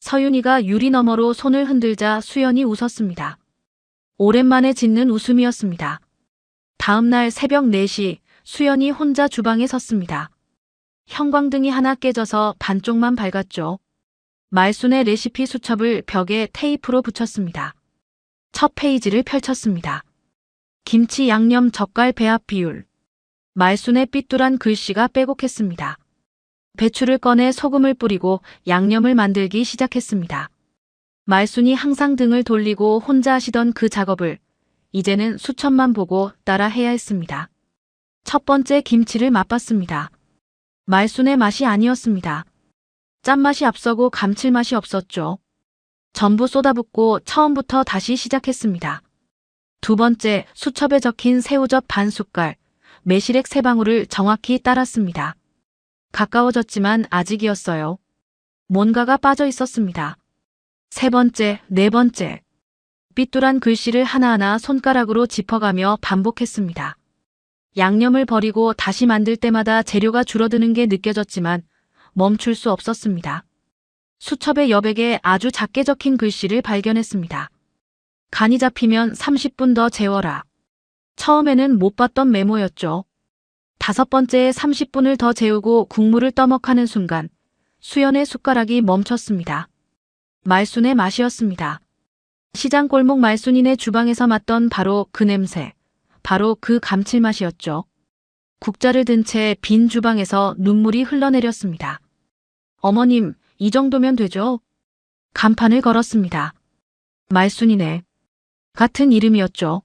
서윤이가 유리 너머로 손을 흔들자 수연이 웃었습니다. 오랜만에 짓는 웃음이었습니다. 다음 날 새벽 4시 수연이 혼자 주방에 섰습니다. 형광등이 하나 깨져서 반쪽만 밝았죠. 말순의 레시피 수첩을 벽에 테이프로 붙였습니다. 첫 페이지를 펼쳤습니다. 김치 양념 젓갈 배합 비율. 말순의 삐뚤한 글씨가 빼곡했습니다. 배추를 꺼내 소금을 뿌리고 양념을 만들기 시작했습니다. 말순이 항상 등을 돌리고 혼자 하시던 그 작업을 이제는 수첩만 보고 따라 해야 했습니다. 첫 번째 김치를 맛봤습니다. 말순의 맛이 아니었습니다. 짠맛이 앞서고 감칠맛이 없었죠. 전부 쏟아붓고 처음부터 다시 시작했습니다. 두 번째, 수첩에 적힌 새우젓 반 숟갈, 매실액 3방울을 정확히 따랐습니다. 가까워졌지만 아직이었어요. 뭔가가 빠져 있었습니다. 세 번째, 네 번째. 삐뚤한 글씨를 하나하나 손가락으로 짚어가며 반복했습니다. 양념을 버리고 다시 만들 때마다 재료가 줄어드는 게 느껴졌지만 멈출 수 없었습니다. 수첩의 여백에 아주 작게 적힌 글씨를 발견했습니다. 간이 잡히면 30분 더 재워라. 처음에는 못 봤던 메모였죠. 5번째에 30분을 더 재우고 국물을 떠먹하는 순간 수연의 숟가락이 멈췄습니다. 말순의 맛이었습니다. 시장 골목 말순이네 주방에서 맡던 바로 그 냄새, 바로 그 감칠맛이었죠. 국자를 든 채 빈 주방에서 눈물이 흘러내렸습니다. 어머님, 이 정도면 되죠? 간판을 걸었습니다. 말순이네. 같은 이름이었죠.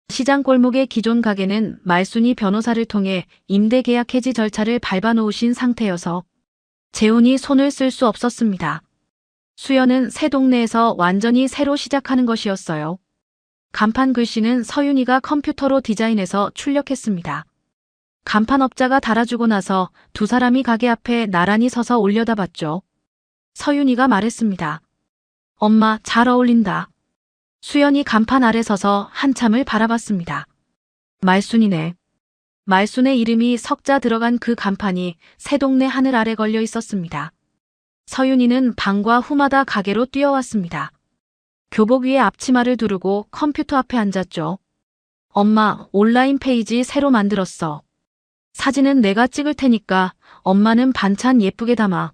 시장 골목의 기존 가게는 말순이 변호사를 통해 임대 계약 해지 절차를 밟아놓으신 상태여서 재훈이 손을 쓸 수 없었습니다. 수연은 새 동네에서 완전히 새로 시작하는 것이었어요. 간판 글씨는 서윤이가 컴퓨터로 디자인해서 출력했습니다. 간판업자가 달아주고 나서 두 사람이 가게 앞에 나란히 서서 올려다봤죠. 서윤이가 말했습니다. 엄마, 잘 어울린다. 수연이 간판 아래 서서 한참을 바라봤습니다. 말순이네. 말순의 이름이 석자 들어간 그 간판이 새 동네 하늘 아래 걸려 있었습니다. 서윤이는 방과 후마다 가게로 뛰어왔습니다. 교복 위에 앞치마를 두르고 컴퓨터 앞에 앉았죠. 엄마, 온라인 페이지 새로 만들었어. 사진은 내가 찍을 테니까 엄마는 반찬 예쁘게 담아.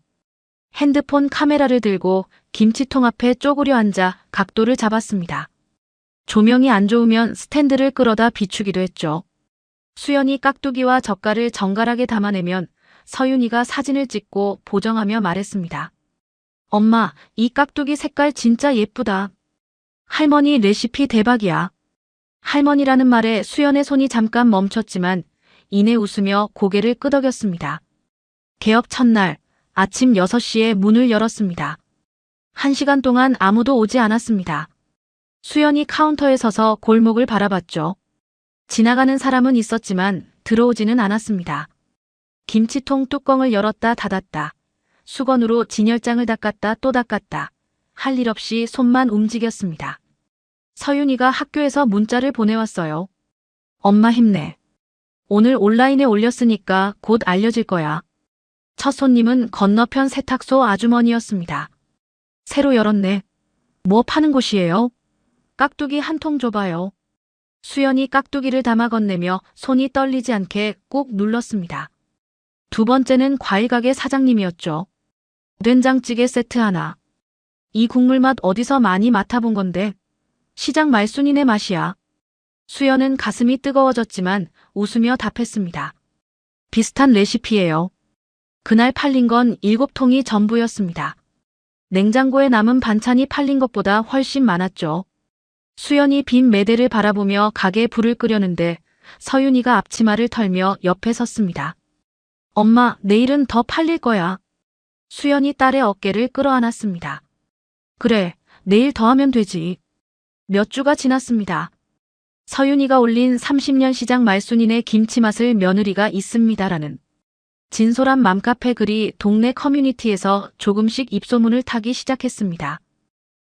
핸드폰 카메라를 들고 김치통 앞에 쪼그려 앉아 각도를 잡았습니다. 조명이 안 좋으면 스탠드를 끌어다 비추기도 했죠. 수연이 깍두기와 젓갈을 정갈하게 담아내면 서윤이가 사진을 찍고 보정하며 말했습니다. 엄마, 이 깍두기 색깔 진짜 예쁘다. 할머니 레시피 대박이야. 할머니라는 말에 수연의 손이 잠깐 멈췄지만 이내 웃으며 고개를 끄덕였습니다. 개업 첫날 아침 6시에 문을 열었습니다. 1시간 동안 아무도 오지 않았습니다. 수연이 카운터에 서서 골목을 바라봤죠. 지나가는 사람은 있었지만 들어오지는 않았습니다. 김치통 뚜껑을 열었다 닫았다. 수건으로 진열장을 닦았다 또 닦았다. 할 일 없이 손만 움직였습니다. 서윤이가 학교에서 문자를 보내왔어요. 엄마 힘내. 오늘 온라인에 올렸으니까 곧 알려질 거야. 첫 손님은 건너편 세탁소 아주머니였습니다. 새로 열었네. 뭐 파는 곳이에요? 깍두기 한 통 줘봐요. 수연이 깍두기를 담아 건네며 손이 떨리지 않게 꾹 눌렀습니다. 두 번째는 과일가게 사장님이었죠. 된장찌개 세트 하나. 이 국물 맛 어디서 많이 맡아본 건데. 시장 말순이네 맛이야. 수연은 가슴이 뜨거워졌지만 웃으며 답했습니다. 비슷한 레시피예요. 그날 팔린 건 7통이 전부였습니다. 냉장고에 남은 반찬이 팔린 것보다 훨씬 많았죠. 수연이 빈 매대를 바라보며 가게에 불을 끄려는데 서윤이가 앞치마를 털며 옆에 섰습니다. 엄마, 내일은 더 팔릴 거야. 수연이 딸의 어깨를 끌어안았습니다. 그래, 내일 더 하면 되지. 몇 주가 지났습니다. 서윤이가 올린 30년 시장 말순이네 김치 맛을 며느리가 있습니다라는 진솔한 맘카페 글이 동네 커뮤니티에서 조금씩 입소문을 타기 시작했습니다.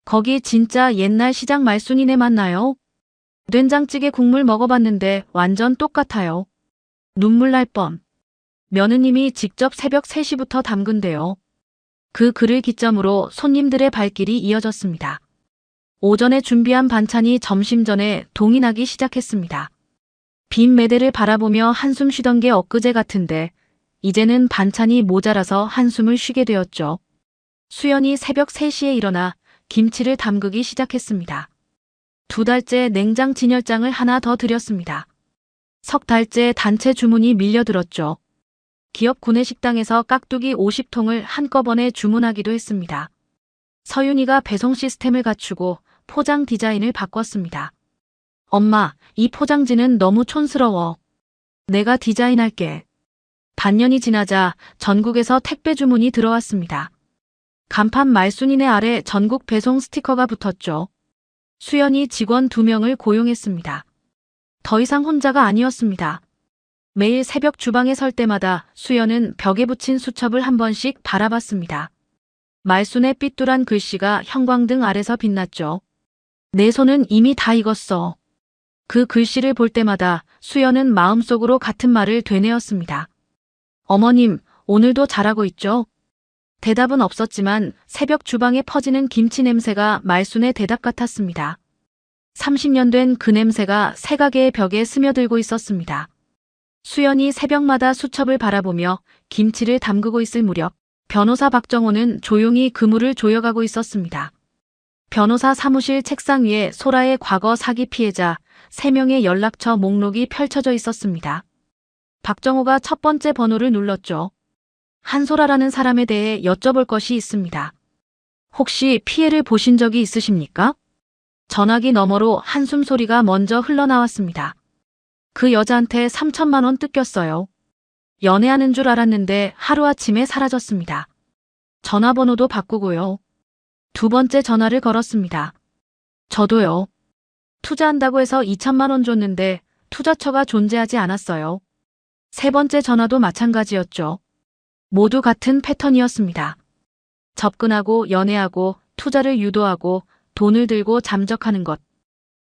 거기 진짜 옛날 시장 말순이네 맞나요? 된장찌개 국물 먹어봤는데 완전 똑같아요. 눈물 날 뻔. 며느님이 직접 새벽 3시부터 담근대요. 그 글을 기점으로 손님들의 발길이 이어졌습니다. 오전에 준비한 반찬이 점심 전에 동이 나기 시작했습니다. 빈 매대를 바라보며 한숨 쉬던 게 엊그제 같은데 이제는 반찬이 모자라서 한숨을 쉬게 되었죠. 수연이 새벽 3시에 일어나 김치를 담그기 시작했습니다. 2달째 냉장 진열장을 하나 더 들였습니다. 석 달째 단체 주문이 밀려들었죠. 기업 구내식당에서 깍두기 50통을 한꺼번에 주문하기도 했습니다. 서윤이가 배송 시스템을 갖추고 포장 디자인을 바꿨습니다. 엄마, 이 포장지는 너무 촌스러워. 내가 디자인할게. 반년이 지나자 전국에서 택배 주문이 들어왔습니다. 간판 말순이네 아래 전국 배송 스티커가 붙었죠. 수연이 직원 2명을 고용했습니다. 더 이상 혼자가 아니었습니다. 매일 새벽 주방에 설 때마다 수연은 벽에 붙인 수첩을 한 번씩 바라봤습니다. 말순의 삐뚤한 글씨가 형광등 아래서 빛났죠. 내 손은 이미 다 익었어. 그 글씨를 볼 때마다 수연은 마음속으로 같은 말을 되뇌었습니다. 어머님, 오늘도 잘하고 있죠? 대답은 없었지만 새벽 주방에 퍼지는 김치 냄새가 말순의 대답 같았습니다. 30년 된 그 냄새가 새 가게의 벽에 스며들고 있었습니다. 수연이 새벽마다 수첩을 바라보며 김치를 담그고 있을 무렵 변호사 박정호는 조용히 그물을 조여가고 있었습니다. 변호사 사무실 책상 위에 소라의 과거 사기 피해자 3명의 연락처 목록이 펼쳐져 있었습니다. 박정호가 첫 번째 번호를 눌렀죠. 한소라라는 사람에 대해 여쭤볼 것이 있습니다. 혹시 피해를 보신 적이 있으십니까? 전화기 너머로 한숨 소리가 먼저 흘러나왔습니다. 그 여자한테 3천만 원 뜯겼어요. 연애하는 줄 알았는데 하루아침에 사라졌습니다. 전화번호도 바꾸고요. 2번째 전화를 걸었습니다. 저도요. 투자한다고 해서 2천만 원 줬는데 투자처가 존재하지 않았어요. 3번째 전화도 마찬가지였죠. 모두 같은 패턴이었습니다. 접근하고 연애하고 투자를 유도하고 돈을 들고 잠적하는 것.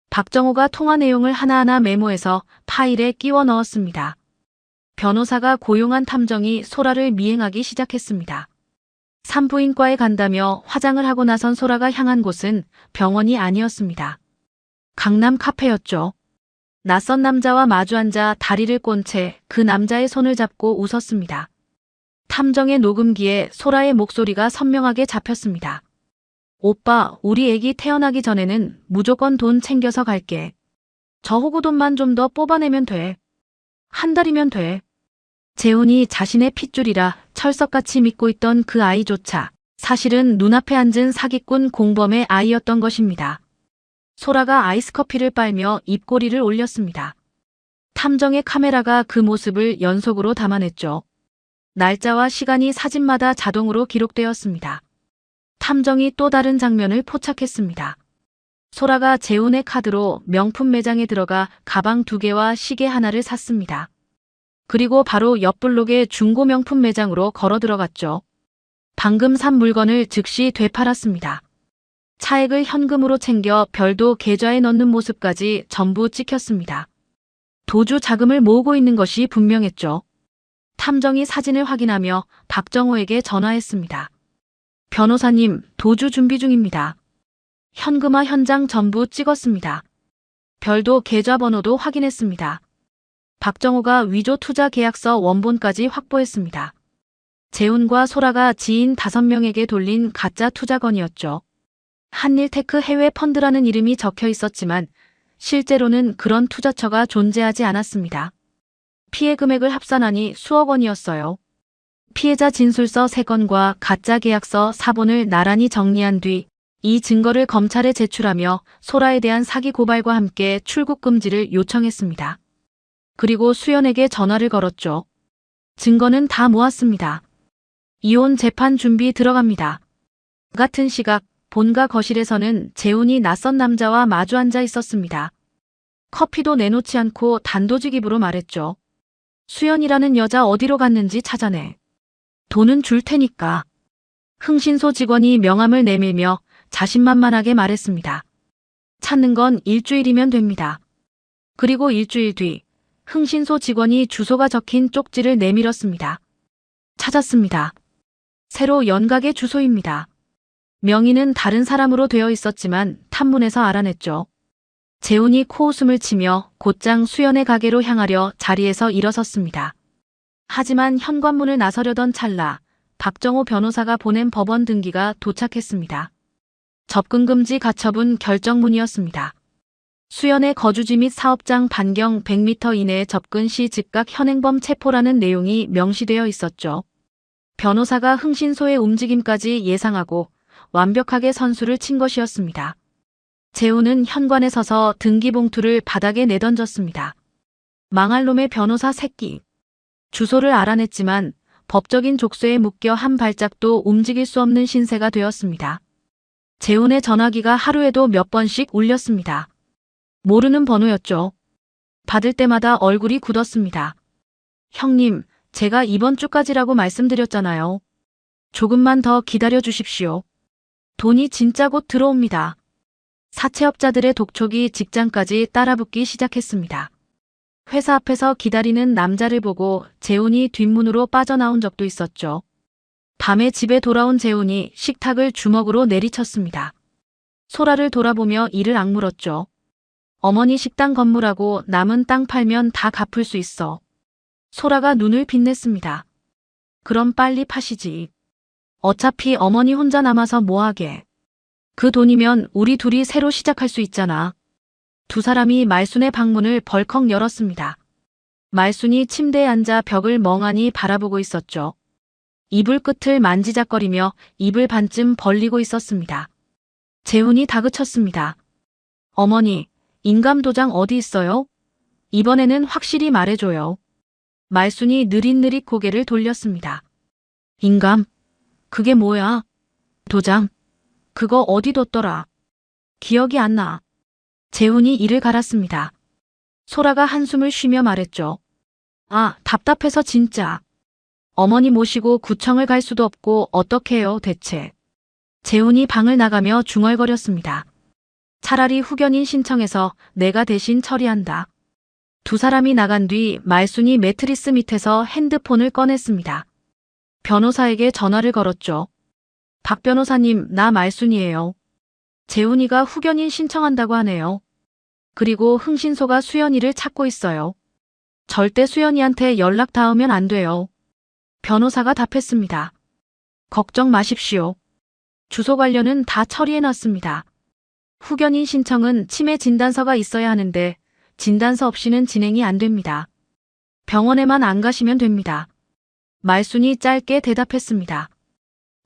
박정호가 통화 내용을 하나하나 메모해서 파일에 끼워 넣었습니다. 변호사가 고용한 탐정이 소라를 미행하기 시작했습니다. 산부인과에 간다며 화장을 하고 나선 소라가 향한 곳은 병원이 아니었습니다. 강남 카페였죠. 낯선 남자와 마주 앉아 다리를 꼰 채 그 남자의 손을 잡고 웃었습니다. 탐정의 녹음기에 소라의 목소리가 선명하게 잡혔습니다. 오빠, 우리 애기 태어나기 전에는 무조건 돈 챙겨서 갈게. 저 호구돈만 좀 더 뽑아내면 돼. 한 달이면 돼. 재훈이 자신의 핏줄이라 철석같이 믿고 있던 그 아이조차 사실은 눈앞에 앉은 사기꾼 공범의 아이였던 것입니다. 소라가 아이스커피를 빨며 입꼬리를 올렸습니다. 탐정의 카메라가 그 모습을 연속으로 담아냈죠. 날짜와 시간이 사진마다 자동으로 기록되었습니다. 탐정이 또 다른 장면을 포착했습니다. 소라가 재훈의 카드로 명품 매장에 들어가 가방 2개와 시계 하나를 샀습니다. 그리고 바로 옆 블록의 중고 명품 매장으로 걸어 들어갔죠. 방금 산 물건을 즉시 되팔았습니다. 차액을 현금으로 챙겨 별도 계좌에 넣는 모습까지 전부 찍혔습니다. 도주 자금을 모으고 있는 것이 분명했죠. 탐정이 사진을 확인하며 박정호에게 전화했습니다. 변호사님, 도주 준비 중입니다. 현금화 현장 전부 찍었습니다. 별도 계좌번호도 확인했습니다. 박정호가 위조 투자 계약서 원본까지 확보했습니다. 재훈과 소라가 지인 5명에게 돌린 가짜 투자건이었죠. 한일테크 해외 펀드라는 이름이 적혀 있었지만 실제로는 그런 투자처가 존재하지 않았습니다. 피해 금액을 합산하니 수억 원이었어요. 피해자 진술서 3건과 가짜 계약서 4본을 나란히 정리한 뒤 이 증거를 검찰에 제출하며 소라에 대한 사기 고발과 함께 출국 금지를 요청했습니다. 그리고 수연에게 전화를 걸었죠. 증거는 다 모았습니다. 이혼 재판 준비 들어갑니다. 같은 시각 본가 거실에서는 재훈이 낯선 남자와 마주 앉아 있었습니다. 커피도 내놓지 않고 단도직입으로 말했죠. 수연이라는 여자 어디로 갔는지 찾아내. 돈은 줄 테니까. 흥신소 직원이 명함을 내밀며 자신만만하게 말했습니다. 찾는 건 일주일이면 됩니다. 그리고 일주일 뒤 흥신소 직원이 주소가 적힌 쪽지를 내밀었습니다. 찾았습니다. 새로 연각의 주소입니다. 명의는 다른 사람으로 되어 있었지만 탐문에서 알아냈죠. 재훈이 코웃음을 치며 곧장 수연의 가게로 향하려 자리에서 일어섰습니다. 하지만 현관문을 나서려던 찰나 박정호 변호사가 보낸 법원 등기가 도착했습니다. 접근금지 가처분 결정문이었습니다. 수연의 거주지 및 사업장 반경 100m 이내에 접근 시 즉각 현행범 체포라는 내용이 명시되어 있었죠. 변호사가 흥신소의 움직임까지 예상하고 완벽하게 선수를 친 것이었습니다. 재훈은 현관에 서서 등기봉투를 바닥에 내던졌습니다. 망할 놈의 변호사 새끼. 주소를 알아냈지만 법적인 족쇄에 묶여 한 발짝도 움직일 수 없는 신세가 되었습니다. 재훈의 전화기가 하루에도 몇 번씩 울렸습니다. 모르는 번호였죠. 받을 때마다 얼굴이 굳었습니다. 형님, 제가 이번 주까지라고 말씀드렸잖아요. 조금만 더 기다려 주십시오. 돈이 진짜 곧 들어옵니다. 사채업자들의 독촉이 직장까지 따라붙기 시작했습니다. 회사 앞에서 기다리는 남자를 보고 재훈이 뒷문으로 빠져나온 적도 있었죠. 밤에 집에 돌아온 재훈이 식탁을 주먹으로 내리쳤습니다. 소라를 돌아보며 이를 악물었죠. 어머니 식당 건물하고 남은 땅 팔면 다 갚을 수 있어. 소라가 눈을 빛냈습니다. 그럼 빨리 파시지. 어차피 어머니 혼자 남아서 뭐하게. 그 돈이면 우리 둘이 새로 시작할 수 있잖아. 두 사람이 말순의 방문을 벌컥 열었습니다. 말순이 침대에 앉아 벽을 멍하니 바라보고 있었죠. 이불 끝을 만지작거리며 입을 반쯤 벌리고 있었습니다. 재훈이 다그쳤습니다. 어머니, 인감도장 어디 있어요? 이번에는 확실히 말해줘요. 말순이 느릿느릿 고개를 돌렸습니다. 인감? 그게 뭐야? 도장? 그거 어디 뒀더라? 기억이 안 나. 재훈이 이를 갈았습니다. 소라가 한숨을 쉬며 말했죠. 아, 답답해서 진짜. 어머니 모시고 구청을 갈 수도 없고 어떡해요 대체. 재훈이 방을 나가며 중얼거렸습니다. 차라리 후견인 신청해서 내가 대신 처리한다. 두 사람이 나간 뒤 말순이 매트리스 밑에서 핸드폰을 꺼냈습니다. 변호사에게 전화를 걸었죠. 박 변호사님, 나 말순이에요. 재훈이가 후견인 신청한다고 하네요. 그리고 흥신소가 수연이를 찾고 있어요. 절대 수연이한테 연락 닿으면 안 돼요. 변호사가 답했습니다. 걱정 마십시오. 주소 관련은 다 처리해놨습니다. 후견인 신청은 치매 진단서가 있어야 하는데 진단서 없이는 진행이 안 됩니다. 병원에만 안 가시면 됩니다. 말순이 짧게 대답했습니다.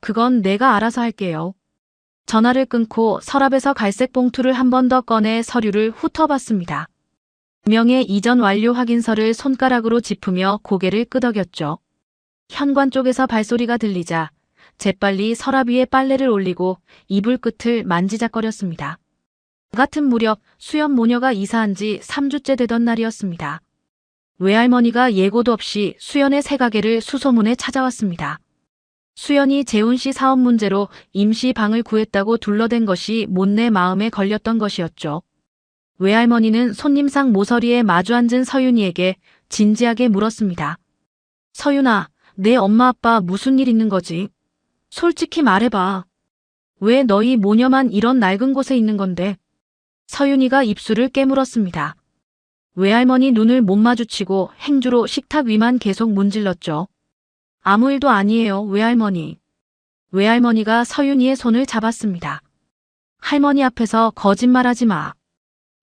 그건 내가 알아서 할게요. 전화를 끊고 서랍에서 갈색 봉투를 한 번 더 꺼내 서류를 훑어봤습니다. 명예 이전 완료 확인서를 손가락으로 짚으며 고개를 끄덕였죠. 현관 쪽에서 발소리가 들리자 재빨리 서랍 위에 빨래를 올리고 이불 끝을 만지작거렸습니다. 같은 무렵 수연 모녀가 이사한 지 3주째 되던 날이었습니다. 외할머니가 예고도 없이 수연의 새 가게를 수소문에 찾아왔습니다. 수연이 재훈 씨 사업 문제로 임시 방을 구했다고 둘러댄 것이 못내 마음에 걸렸던 것이었죠. 외할머니는 손님상 모서리에 마주 앉은 서윤이에게 진지하게 물었습니다. 서윤아, 내 엄마 아빠 무슨 일 있는 거지? 솔직히 말해봐. 왜 너희 모녀만 이런 낡은 곳에 있는 건데? 서윤이가 입술을 깨물었습니다. 외할머니 눈을 못 마주치고 행주로 식탁 위만 계속 문질렀죠. 아무 일도 아니에요, 외할머니. 외할머니가 서윤이의 손을 잡았습니다. 할머니 앞에서 거짓말하지 마.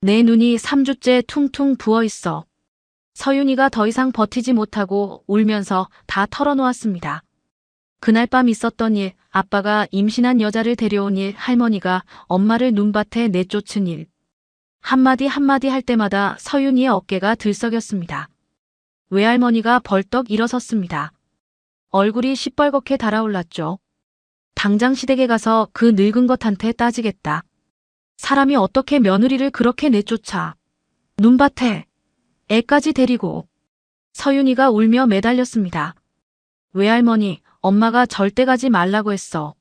내 눈이 3주째 퉁퉁 부어있어. 서윤이가 더 이상 버티지 못하고 울면서 다 털어놓았습니다. 그날 밤 있었던 일, 아빠가 임신한 여자를 데려온 일, 할머니가 엄마를 눈밭에 내쫓은 일. 한마디 한마디 할 때마다 서윤이의 어깨가 들썩였습니다. 외할머니가 벌떡 일어섰습니다. 얼굴이 시뻘겋게 달아올랐죠. 당장 시댁에 가서 그 늙은 것한테 따지겠다. 사람이 어떻게 며느리를 그렇게 내쫓아. 눈밭에 애까지 데리고. 서윤이가 울며 매달렸습니다. 외할머니, 엄마가 절대 가지 말라고 했어.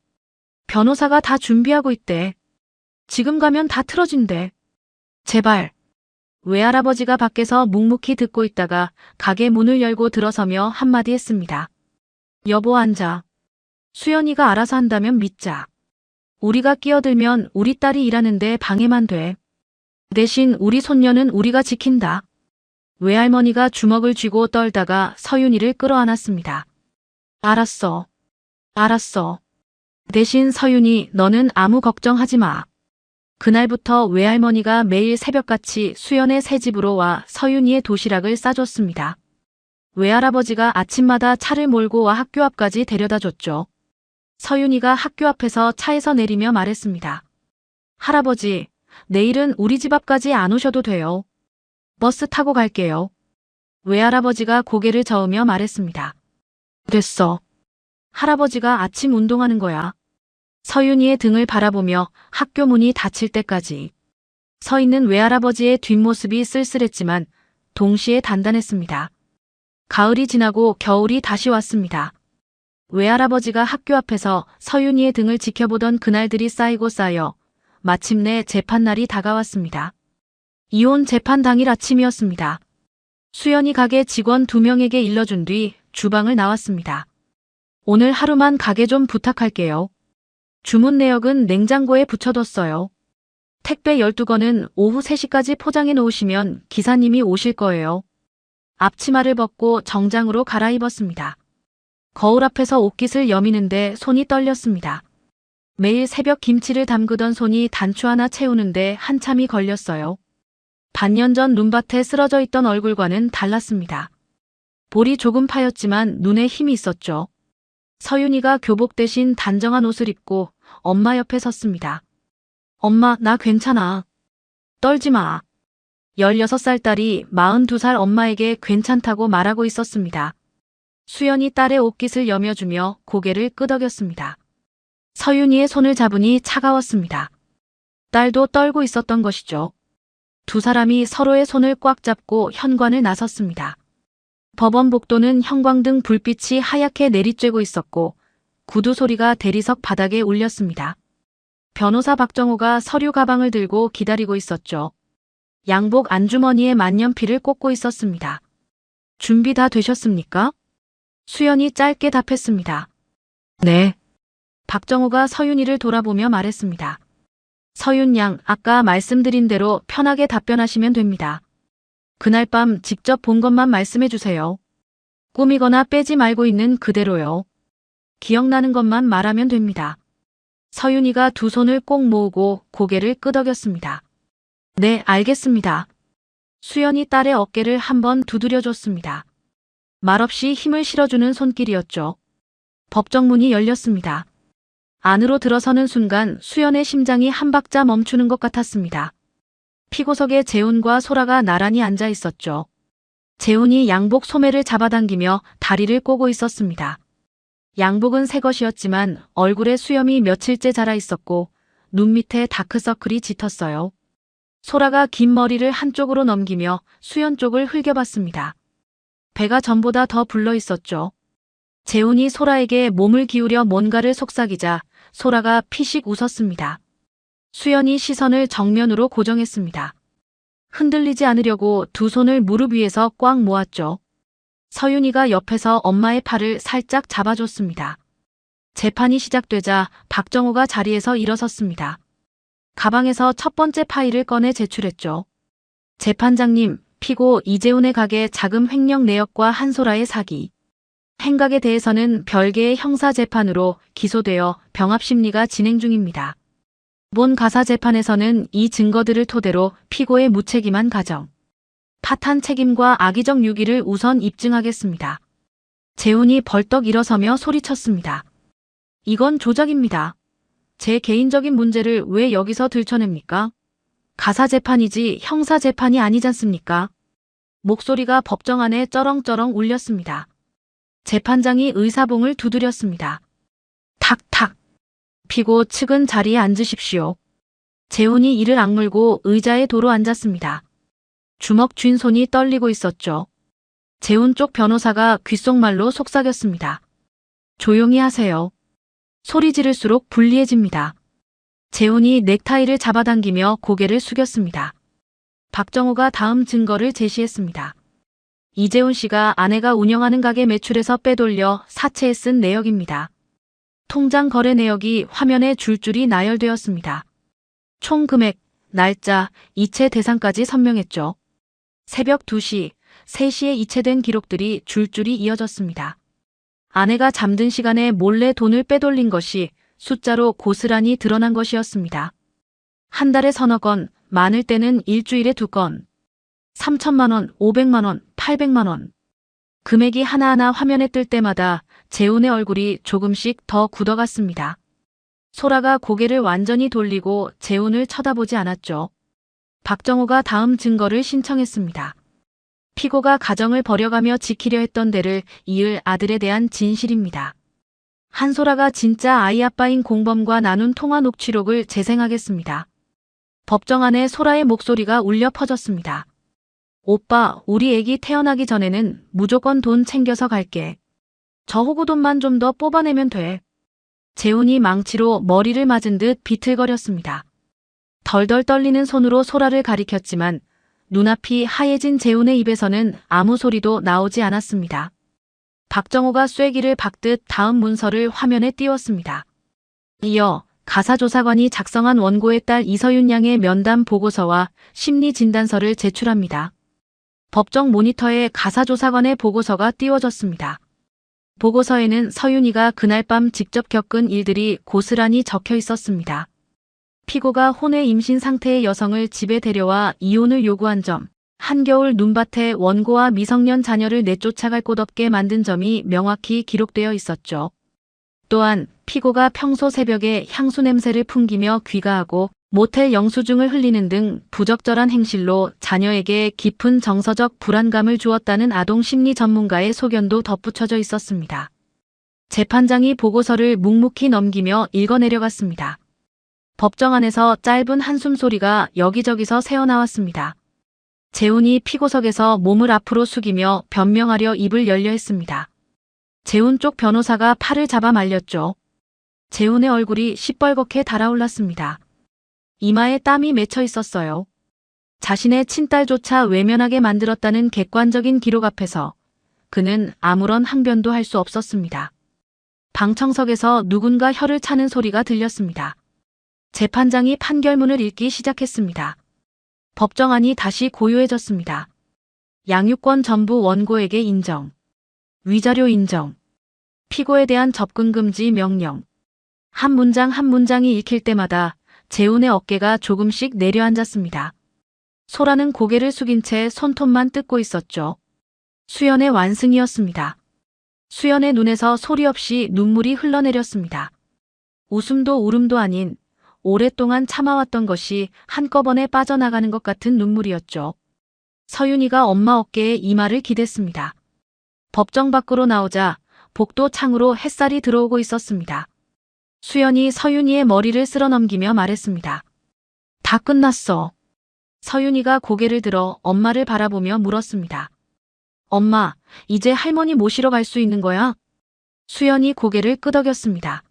변호사가 다 준비하고 있대. 지금 가면 다 틀어진대. 제발. 외할아버지가 밖에서 묵묵히 듣고 있다가 가게 문을 열고 들어서며 한마디 했습니다. 여보 앉아. 수연이가 알아서 한다면 믿자. 우리가 끼어들면 우리 딸이 일하는데 방해만 돼. 대신 우리 손녀는 우리가 지킨다. 외할머니가 주먹을 쥐고 떨다가 서윤이를 끌어안았습니다. 알았어. 알았어. 대신 서윤이 너는 아무 걱정하지 마. 그날부터 외할머니가 매일 새벽같이 수연의 새 집으로 와 서윤이의 도시락을 싸줬습니다. 외할아버지가 아침마다 차를 몰고 와 학교 앞까지 데려다 줬죠. 서윤이가 학교 앞에서 차에서 내리며 말했습니다. 할아버지, 내일은 우리 집 앞까지 안 오셔도 돼요. 버스 타고 갈게요. 외할아버지가 고개를 저으며 말했습니다. 됐어. 할아버지가 아침 운동하는 거야. 서윤이의 등을 바라보며 학교 문이 닫힐 때까지. 서 있는 외할아버지의 뒷모습이 쓸쓸했지만 동시에 단단했습니다. 가을이 지나고 겨울이 다시 왔습니다. 외할아버지가 학교 앞에서 서윤이의 등을 지켜보던 그날들이 쌓이고 쌓여 마침내 재판날이 다가왔습니다. 이혼 재판 당일 아침이었습니다. 수연이 가게 직원 2명에게 일러준 뒤 주방을 나왔습니다. 오늘 하루만 가게 좀 부탁할게요. 주문 내역은 냉장고에 붙여뒀어요. 택배 12건은 오후 3시까지 포장해 놓으시면 기사님이 오실 거예요. 앞치마를 벗고 정장으로 갈아입었습니다. 거울 앞에서 옷깃을 여미는데 손이 떨렸습니다. 매일 새벽 김치를 담그던 손이 단추 하나 채우는데 한참이 걸렸어요. 반년 전 눈밭에 쓰러져 있던 얼굴과는 달랐습니다. 볼이 조금 파였지만 눈에 힘이 있었죠. 서윤이가 교복 대신 단정한 옷을 입고 엄마 옆에 섰습니다. 엄마, 나 괜찮아. 떨지 마. 16살 딸이 42살 엄마에게 괜찮다고 말하고 있었습니다. 수연이 딸의 옷깃을 여며주며 고개를 끄덕였습니다. 서윤이의 손을 잡으니 차가웠습니다. 딸도 떨고 있었던 것이죠. 두 사람이 서로의 손을 꽉 잡고 현관을 나섰습니다. 법원 복도는 형광등 불빛이 하얗게 내리쬐고 있었고 구두 소리가 대리석 바닥에 울렸습니다. 변호사 박정호가 서류 가방을 들고 기다리고 있었죠. 양복 안주머니에 만년필을 꽂고 있었습니다. 준비 다 되셨습니까? 수연이 짧게 답했습니다. 네. 박정호가 서윤이를 돌아보며 말했습니다. 서윤 양, 아까 말씀드린 대로 편하게 답변하시면 됩니다. 그날 밤 직접 본 것만 말씀해 주세요. 꾸미거나 빼지 말고 있는 그대로요. 기억나는 것만 말하면 됩니다. 서윤이가 두 손을 꼭 모으고 고개를 끄덕였습니다. 네, 알겠습니다. 수연이 딸의 어깨를 한번 두드려줬습니다. 말없이 힘을 실어주는 손길이었죠. 법정문이 열렸습니다. 안으로 들어서는 순간 수연의 심장이 한 박자 멈추는 것 같았습니다. 피고석에 재훈과 소라가 나란히 앉아 있었죠. 재훈이 양복 소매를 잡아당기며 다리를 꼬고 있었습니다. 양복은 새 것이었지만 얼굴에 수염이 며칠째 자라 있었고 눈 밑에 다크서클이 짙었어요. 소라가 긴 머리를 한쪽으로 넘기며 수연 쪽을 흘겨봤습니다. 배가 전보다 더 불러 있었죠. 재훈이 소라에게 몸을 기울여 뭔가를 속삭이자 소라가 피식 웃었습니다. 수연이 시선을 정면으로 고정했습니다. 흔들리지 않으려고 두 손을 무릎 위에서 꽉 모았죠. 서윤이가 옆에서 엄마의 팔을 살짝 잡아줬습니다. 재판이 시작되자 박정호가 자리에서 일어섰습니다. 가방에서 첫 번째 파일을 꺼내 제출했죠. 재판장님, 피고 이재훈의 가게 자금 횡령 내역과 한소라의 사기, 행각에 대해서는 별개의 형사재판으로 기소되어 병합심리가 진행 중입니다. 본 가사재판에서는 이 증거들을 토대로 피고의 무책임한 가정, 파탄 책임과 악의적 유기를 우선 입증하겠습니다. 재훈이 벌떡 일어서며 소리쳤습니다. 이건 조작입니다. 제 개인적인 문제를 왜 여기서 들춰냅니까? 가사재판이지 형사재판이 아니잖습니까? 목소리가 법정 안에 쩌렁쩌렁 울렸습니다. 재판장이 의사봉을 두드렸습니다. 탁탁. 피고 측은 자리에 앉으십시오. 재훈이 이를 악물고 의자에 도로 앉았습니다. 주먹 쥔 손이 떨리고 있었죠. 재훈 쪽 변호사가 귓속말로 속삭였습니다. 조용히 하세요. 소리 지를수록 불리해집니다. 재훈이 넥타이를 잡아당기며 고개를 숙였습니다. 박정호가 다음 증거를 제시했습니다. 이재훈 씨가 아내가 운영하는 가게 매출에서 빼돌려 사채에 쓴 내역입니다. 통장 거래 내역이 화면에 줄줄이 나열되었습니다. 총 금액, 날짜, 이체 대상까지 선명했죠. 새벽 2시, 3시에 이체된 기록들이 줄줄이 이어졌습니다. 아내가 잠든 시간에 몰래 돈을 빼돌린 것이 숫자로 고스란히 드러난 것이었습니다. 한 달에 서너 건, 많을 때는 일주일에 2건. 3천만 원, 500만 원, 800만 원. 금액이 하나하나 화면에 뜰 때마다 재훈의 얼굴이 조금씩 더 굳어갔습니다. 소라가 고개를 완전히 돌리고 재훈을 쳐다보지 않았죠. 박정호가 다음 증거를 신청했습니다. 피고가 가정을 버려가며 지키려 했던 데를 이을 아들에 대한 진실입니다. 한소라가 진짜 아이 아빠인 공범과 나눈 통화 녹취록을 재생하겠습니다. 법정 안에 소라의 목소리가 울려 퍼졌습니다. 오빠, 우리 애기 태어나기 전에는 무조건 돈 챙겨서 갈게. 저 호구돈만 좀 더 뽑아내면 돼. 재훈이 망치로 머리를 맞은 듯 비틀거렸습니다. 덜덜 떨리는 손으로 소라를 가리켰지만 눈앞이 하얘진 재훈의 입에서는 아무 소리도 나오지 않았습니다. 박정호가 쐐기를 박듯 다음 문서를 화면에 띄웠습니다. 이어 가사조사관이 작성한 원고의 딸 이서윤 양의 면담 보고서와 심리진단서를 제출합니다. 법정 모니터에 가사조사관의 보고서가 띄워졌습니다. 보고서에는 서윤이가 그날 밤 직접 겪은 일들이 고스란히 적혀 있었습니다. 피고가 혼외 임신 상태의 여성을 집에 데려와 이혼을 요구한 점, 한겨울 눈밭에 원고와 미성년 자녀를 내쫓아갈 곳 없게 만든 점이 명확히 기록되어 있었죠. 또한 피고가 평소 새벽에 향수 냄새를 풍기며 귀가하고 모텔 영수증을 흘리는 등 부적절한 행실로 자녀에게 깊은 정서적 불안감을 주었다는 아동 심리 전문가의 소견도 덧붙여져 있었습니다. 재판장이 보고서를 묵묵히 넘기며 읽어내려갔습니다. 법정 안에서 짧은 한숨 소리가 여기저기서 새어나왔습니다. 재훈이 피고석에서 몸을 앞으로 숙이며 변명하려 입을 열려 했습니다. 재훈 쪽 변호사가 팔을 잡아 말렸죠. 재훈의 얼굴이 시뻘겋게 달아올랐습니다. 이마에 땀이 맺혀 있었어요. 자신의 친딸조차 외면하게 만들었다는 객관적인 기록 앞에서 그는 아무런 항변도 할 수 없었습니다. 방청석에서 누군가 혀를 차는 소리가 들렸습니다. 재판장이 판결문을 읽기 시작했습니다. 법정안이 다시 고요해졌습니다. 양육권 전부 원고에게 인정. 위자료 인정. 피고에 대한 접근 금지 명령. 한 문장 한 문장이 읽힐 때마다 재훈의 어깨가 조금씩 내려앉았습니다. 소라는 고개를 숙인 채 손톱만 뜯고 있었죠. 수연의 완승이었습니다. 수연의 눈에서 소리 없이 눈물이 흘러내렸습니다. 웃음도 울음도 아닌 오랫동안 참아왔던 것이 한꺼번에 빠져나가는 것 같은 눈물이었죠. 서윤이가 엄마 어깨에 이마를 기댔습니다. 법정 밖으로 나오자 복도 창으로 햇살이 들어오고 있었습니다. 수연이 서윤이의 머리를 쓸어넘기며 말했습니다. 다 끝났어. 서윤이가 고개를 들어 엄마를 바라보며 물었습니다. 엄마, 이제 할머니 모시러 갈 수 있는 거야? 수연이 고개를 끄덕였습니다.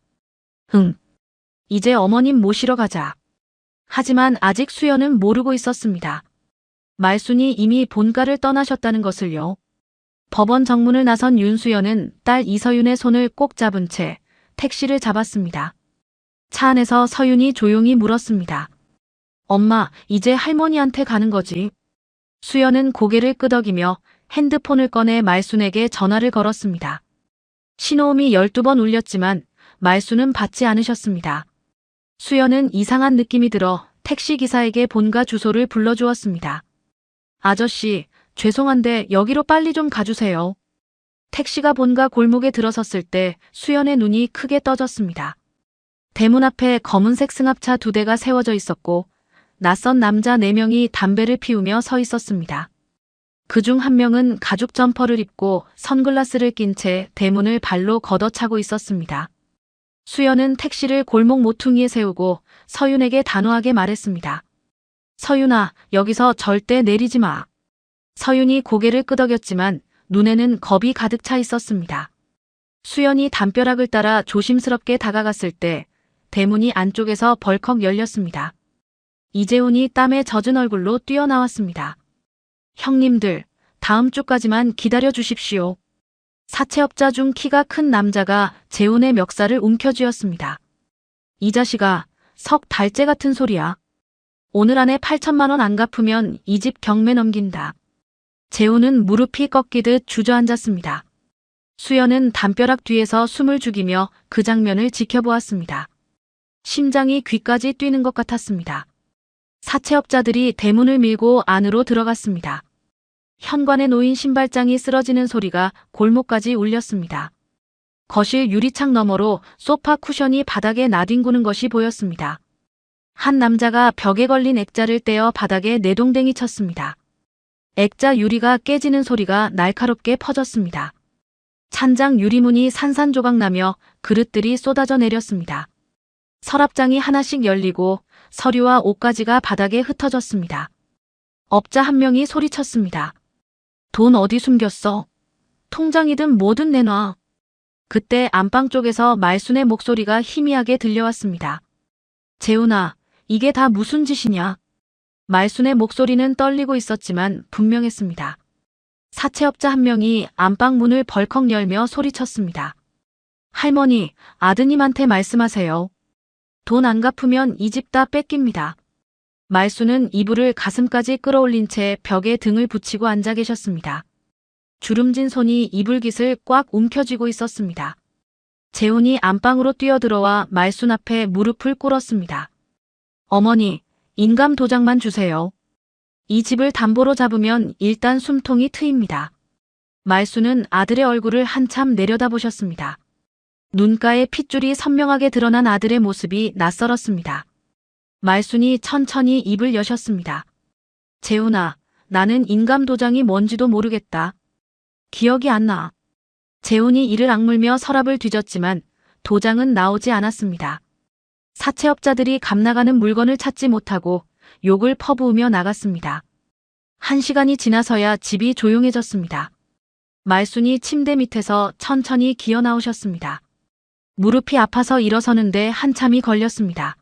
응. 이제 어머님 모시러 가자. 하지만 아직 수연은 모르고 있었습니다. 말순이 이미 본가를 떠나셨다는 것을요. 법원 정문을 나선 윤수연은 딸 이서윤의 손을 꼭 잡은 채 택시를 잡았습니다. 차 안에서 서윤이 조용히 물었습니다. 엄마, 이제 할머니한테 가는 거지? 수연은 고개를 끄덕이며 핸드폰을 꺼내 말순에게 전화를 걸었습니다. 신호음이 12번 울렸지만 말순은 받지 않으셨습니다. 수연은 이상한 느낌이 들어 택시기사에게 본가 주소를 불러주었습니다. 아저씨, 죄송한데 여기로 빨리 좀 가주세요. 택시가 본가 골목에 들어섰을 때 수연의 눈이 크게 떠졌습니다. 대문 앞에 검은색 승합차 2대가 세워져 있었고 낯선 남자 4명이 담배를 피우며 서 있었습니다. 그중 한 명은 가죽 점퍼를 입고 선글라스를 낀 채 대문을 발로 걷어차고 있었습니다. 수연은 택시를 골목 모퉁이에 세우고 서윤에게 단호하게 말했습니다. 서윤아, 여기서 절대 내리지 마. 서윤이 고개를 끄덕였지만 눈에는 겁이 가득 차 있었습니다. 수연이 담벼락을 따라 조심스럽게 다가갔을 때 대문이 안쪽에서 벌컥 열렸습니다. 이재훈이 땀에 젖은 얼굴로 뛰어나왔습니다. 형님들, 다음 주까지만 기다려 주십시오. 사채업자 중 키가 큰 남자가 재훈의 멱살을 움켜쥐었습니다. 이 자식아, 석 달째 같은 소리야. 오늘 안에 8천만 원 안 갚으면 이 집 경매 넘긴다. 재훈은 무릎이 꺾이듯 주저앉았습니다. 수연은 담벼락 뒤에서 숨을 죽이며 그 장면을 지켜보았습니다. 심장이 귀까지 뛰는 것 같았습니다. 사채업자들이 대문을 밀고 안으로 들어갔습니다. 현관에 놓인 신발장이 쓰러지는 소리가 골목까지 울렸습니다. 거실 유리창 너머로 소파 쿠션이 바닥에 나뒹구는 것이 보였습니다. 한 남자가 벽에 걸린 액자를 떼어 바닥에 내동댕이 쳤습니다. 액자 유리가 깨지는 소리가 날카롭게 퍼졌습니다. 찬장 유리문이 산산조각 나며 그릇들이 쏟아져 내렸습니다. 서랍장이 하나씩 열리고 서류와 옷가지가 바닥에 흩어졌습니다. 업자 한 명이 소리쳤습니다. 돈 어디 숨겼어? 통장이든 뭐든 내놔. 그때 안방 쪽에서 말순의 목소리가 희미하게 들려왔습니다. 재훈아, 이게 다 무슨 짓이냐? 말순의 목소리는 떨리고 있었지만 분명했습니다. 사채업자 한 명이 안방 문을 벌컥 열며 소리쳤습니다. 할머니, 아드님한테 말씀하세요. 돈 안 갚으면 이 집 다 뺏깁니다. 말순은 이불을 가슴까지 끌어올린 채 벽에 등을 붙이고 앉아 계셨습니다. 주름진 손이 이불깃을 꽉 움켜쥐고 있었습니다. 재훈이 안방으로 뛰어들어와 말순 앞에 무릎을 꿇었습니다. 어머니, 인감 도장만 주세요. 이 집을 담보로 잡으면 일단 숨통이 트입니다. 말순은 아들의 얼굴을 한참 내려다보셨습니다. 눈가에 핏줄이 선명하게 드러난 아들의 모습이 낯설었습니다. 말순이 천천히 입을 여셨습니다. 재훈아, 나는 인감 도장이 뭔지도 모르겠다. 기억이 안 나. 재훈이 이를 악물며 서랍을 뒤졌지만 도장은 나오지 않았습니다. 사채업자들이 값나가는 물건을 찾지 못하고 욕을 퍼부으며 나갔습니다. 1시간이 지나서야 집이 조용해졌습니다. 말순이 침대 밑에서 천천히 기어 나오셨습니다. 무릎이 아파서 일어서는데 한참이 걸렸습니다.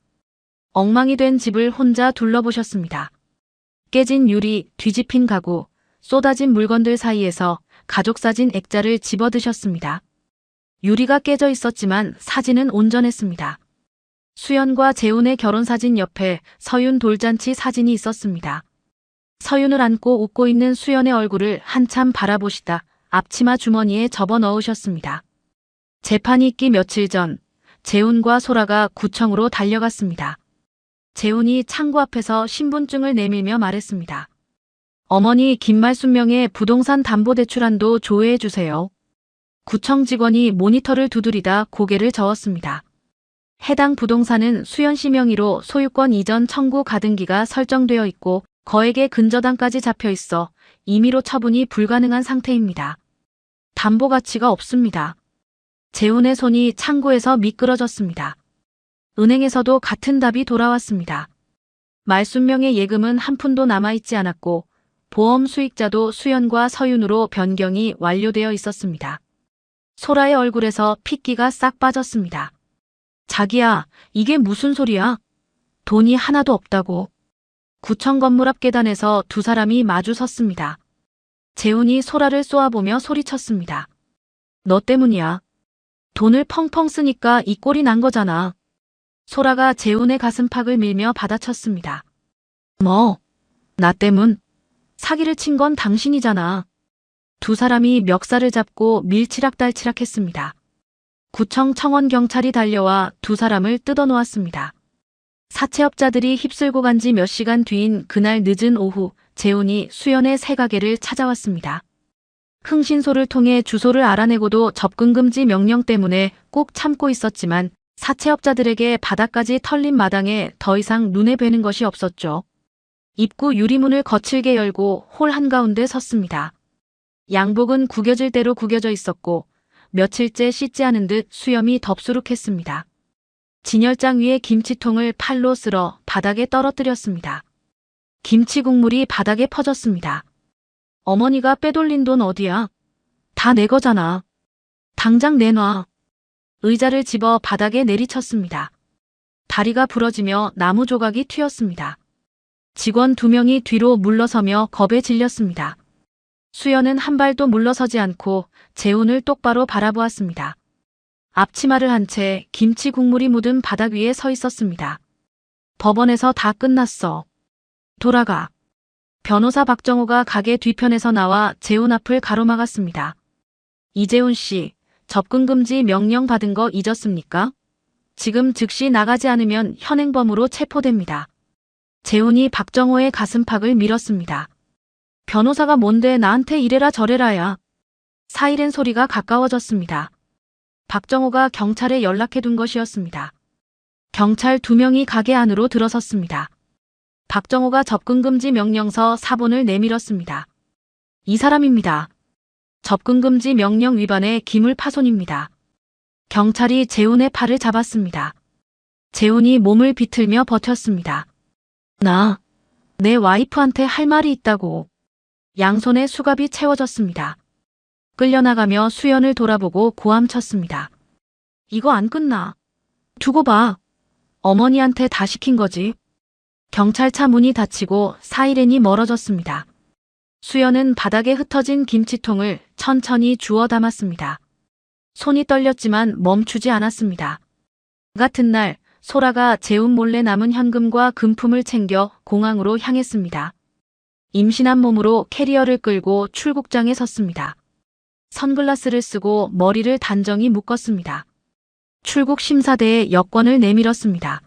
엉망이 된 집을 혼자 둘러보셨습니다. 깨진 유리, 뒤집힌 가구, 쏟아진 물건들 사이에서 가족사진 액자를 집어드셨습니다. 유리가 깨져 있었지만 사진은 온전했습니다. 수연과 재훈의 결혼사진 옆에 서윤 돌잔치 사진이 있었습니다. 서윤을 안고 웃고 있는 수연의 얼굴을 한참 바라보시다 앞치마 주머니에 접어 넣으셨습니다. 재판이 있기 며칠 전 재훈과 소라가 구청으로 달려갔습니다. 재훈이 창구 앞에서 신분증을 내밀며 말했습니다. 어머니 김말순명의 부동산 담보대출안도 조회해 주세요. 구청 직원이 모니터를 두드리다 고개를 저었습니다. 해당 부동산은 수연씨 명의로 소유권 이전 청구 가등기가 설정되어 있고 거액의 근저당까지 잡혀 있어 임의로 처분이 불가능한 상태입니다. 담보 가치가 없습니다. 재훈의 손이 창구에서 미끄러졌습니다. 은행에서도 같은 답이 돌아왔습니다. 말순명의 예금은 한 푼도 남아있지 않았고 보험 수익자도 수연과 서윤으로 변경이 완료되어 있었습니다. 소라의 얼굴에서 핏기가 싹 빠졌습니다. 자기야, 이게 무슨 소리야? 돈이 하나도 없다고. 구청 건물 앞 계단에서 두 사람이 마주 섰습니다. 재훈이 소라를 쏘아보며 소리쳤습니다. 너 때문이야. 돈을 펑펑 쓰니까 이 꼴이 난 거잖아. 소라가 재훈의 가슴팍을 밀며 받아쳤습니다. 뭐? 나 때문? 사기를 친 건 당신이잖아. 두 사람이 멱살을 잡고 밀치락달치락했습니다. 구청 청원 경찰이 달려와 두 사람을 뜯어놓았습니다. 사채업자들이 휩쓸고 간 지 몇 시간 뒤인 그날 늦은 오후 재훈이 수연의 새 가게를 찾아왔습니다. 흥신소를 통해 주소를 알아내고도 접근금지 명령 때문에 꼭 참고 있었지만 사채업자들에게 바닥까지 털린 마당에 더 이상 눈에 뵈는 것이 없었죠. 입구 유리문을 거칠게 열고 홀 한가운데 섰습니다. 양복은 구겨질 대로 구겨져 있었고 며칠째 씻지 않은 듯 수염이 덥수룩했습니다. 진열장 위에 김치통을 팔로 쓸어 바닥에 떨어뜨렸습니다. 김치 국물이 바닥에 퍼졌습니다. 어머니가 빼돌린 돈 어디야? 다 내 거잖아. 당장 내놔. 의자를 집어 바닥에 내리쳤습니다. 다리가 부러지며 나무 조각이 튀었습니다. 직원 두 명이 뒤로 물러서며 겁에 질렸습니다. 수연은 한 발도 물러서지 않고 재훈을 똑바로 바라보았습니다. 앞치마를 한 채 김치 국물이 묻은 바닥 위에 서 있었습니다. 법원에서 다 끝났어. 돌아가. 변호사 박정호가 가게 뒤편에서 나와 재훈 앞을 가로막았습니다. 이재훈 씨, 접근금지 명령 받은 거 잊었습니까? 지금 즉시 나가지 않으면 현행범으로 체포됩니다. 재훈이 박정호의 가슴팍을 밀었습니다. 변호사가 뭔데 나한테 이래라 저래라야. 사이렌 소리가 가까워졌습니다. 박정호가 경찰에 연락해둔 것이었습니다. 경찰 두 명이 가게 안으로 들어섰습니다. 박정호가 접근금지 명령서 사본을 내밀었습니다. 이 사람입니다. 접근금지 명령 위반의 기물파손입니다. 경찰이 재훈의 팔을 잡았습니다. 재훈이 몸을 비틀며 버텼습니다. 내 와이프한테 할 말이 있다고. 양손에 수갑이 채워졌습니다. 끌려나가며 수연을 돌아보고 고함쳤습니다. 이거 안 끝나. 두고 봐. 어머니한테 다 시킨 거지. 경찰차 문이 닫히고 사이렌이 멀어졌습니다. 수연은 바닥에 흩어진 김치통을 천천히 주워 담았습니다. 손이 떨렸지만 멈추지 않았습니다. 같은 날 소라가 재훈 몰래 남은 현금과 금품을 챙겨 공항으로 향했습니다. 임신한 몸으로 캐리어를 끌고 출국장에 섰습니다. 선글라스를 쓰고 머리를 단정히 묶었습니다. 출국 심사대에 여권을 내밀었습니다.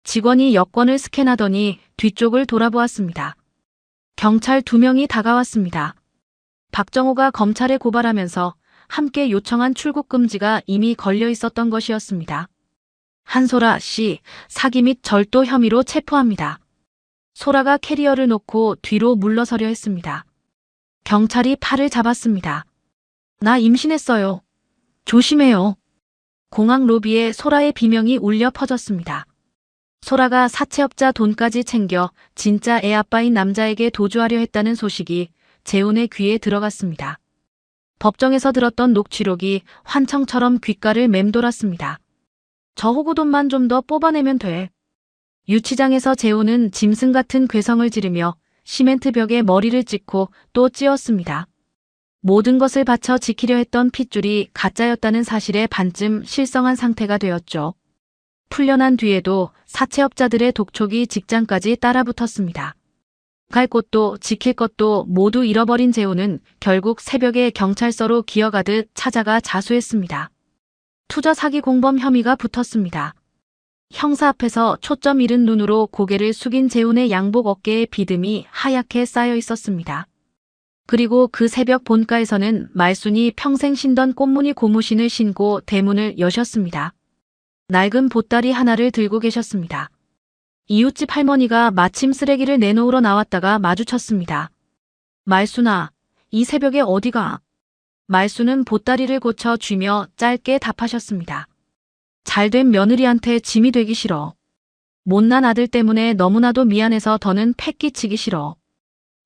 직원이 여권을 스캔하더니 뒤쪽을 돌아보았습니다. 경찰 두 명이 다가왔습니다. 박정호가 검찰에 고발하면서 함께 요청한 출국 금지가 이미 걸려 있었던 것이었습니다. 한소라 씨, 사기 및 절도 혐의로 체포합니다. 소라가 캐리어를 놓고 뒤로 물러서려 했습니다. 경찰이 팔을 잡았습니다. 나 임신했어요. 조심해요. 공항 로비에 소라의 비명이 울려 퍼졌습니다. 소라가 사채업자 돈까지 챙겨 진짜 애 아빠인 남자에게 도주하려 했다는 소식이 재훈의 귀에 들어갔습니다. 법정에서 들었던 녹취록이 환청처럼 귓가를 맴돌았습니다. 저 호구돈만 좀 더 뽑아내면 돼. 유치장에서 재훈은 짐승 같은 괴성을 지르며 시멘트 벽에 머리를 찍고 또 찧었습니다. 모든 것을 바쳐 지키려 했던 핏줄이 가짜였다는 사실에 반쯤 실성한 상태가 되었죠. 풀려난 뒤에도 사채업자들의 독촉이 직장까지 따라붙었습니다. 갈 곳도 지킬 것도 모두 잃어버린 재훈은 결국 새벽에 경찰서로 기어가듯 찾아가 자수했습니다. 투자 사기 공범 혐의가 붙었습니다. 형사 앞에서 초점 잃은 눈으로 고개를 숙인 재훈의 양복 어깨에 비듬이 하얗게 쌓여 있었습니다. 그리고 그 새벽 본가에서는 말순이 평생 신던 꽃무늬 고무신을 신고 대문을 여셨습니다. 낡은 보따리 하나를 들고 계셨습니다. 이웃집 할머니가 마침 쓰레기를 내놓으러 나왔다가 마주쳤습니다. 말순아, 이 새벽에 어디가? 말순은 보따리를 고쳐 쥐며 짧게 답하셨습니다. 잘된 며느리한테 짐이 되기 싫어. 못난 아들 때문에 너무나도 미안해서 더는 패 끼치기 싫어.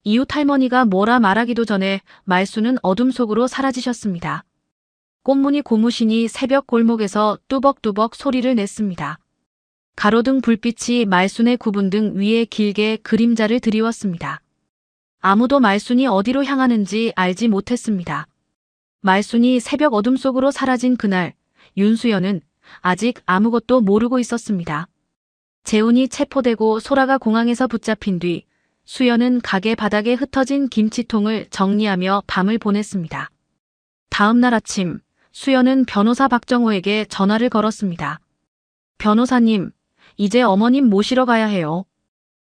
이웃 할머니가 뭐라 말하기도 전에 말순은 어둠 속으로 사라지셨습니다. 꽃무늬 고무신이 새벽 골목에서 뚜벅뚜벅 소리를 냈습니다. 가로등 불빛이 말순의 구분 등 위에 길게 그림자를 드리웠습니다. 아무도 말순이 어디로 향하는지 알지 못했습니다. 말순이 새벽 어둠 속으로 사라진 그날, 윤수연은 아직 아무것도 모르고 있었습니다. 재훈이 체포되고 소라가 공항에서 붙잡힌 뒤 수연은 가게 바닥에 흩어진 김치통을 정리하며 밤을 보냈습니다. 다음 날 아침, 수연은 변호사 박정호에게 전화를 걸었습니다. 변호사님, 이제 어머님 모시러 가야 해요.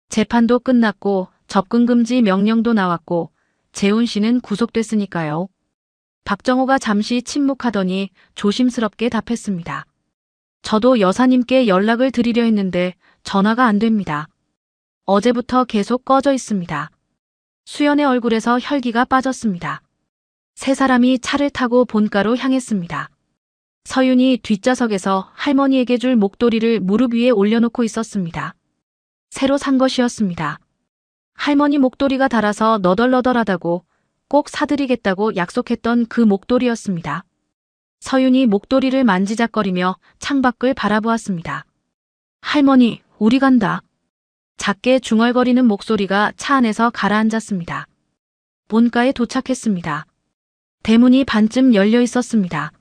재판도 끝났고 접근금지 명령도 나왔고 재훈 씨는 구속됐으니까요. 박정호가 잠시 침묵하더니 조심스럽게 답했습니다. 저도 여사님께 연락을 드리려 했는데 전화가 안 됩니다. 어제부터 계속 꺼져 있습니다. 수연의 얼굴에서 혈기가 빠졌습니다. 세 사람이 차를 타고 본가로 향했습니다. 서윤이 뒷좌석에서 할머니에게 줄 목도리를 무릎 위에 올려놓고 있었습니다. 새로 산 것이었습니다. 할머니 목도리가 닳아서 너덜너덜하다고 꼭 사드리겠다고 약속했던 그 목도리였습니다. 서윤이 목도리를 만지작거리며 창밖을 바라보았습니다. 할머니, 우리 간다. 작게 중얼거리는 목소리가 차 안에서 가라앉았습니다. 본가에 도착했습니다. 대문이 반쯤 열려 있었습니다.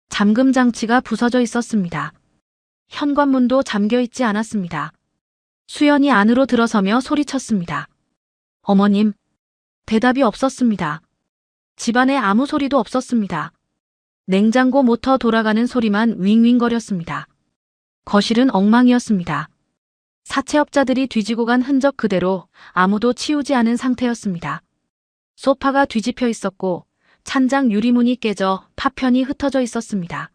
잠금 장치가 부서져 있었습니다. 현관문도 잠겨 있지 않았습니다. 수연이 안으로 들어서며 소리쳤습니다. 어머님. 대답이 없었습니다. 집안에 아무 소리도 없었습니다. 냉장고 모터 돌아가는 소리만 윙윙거렸습니다. 거실은 엉망이었습니다. 사채업자들이 뒤지고 간 흔적 그대로 아무도 치우지 않은 상태였습니다. 소파가 뒤집혀 있었고 찬장 유리문이 깨져 파편이 흩어져 있었습니다.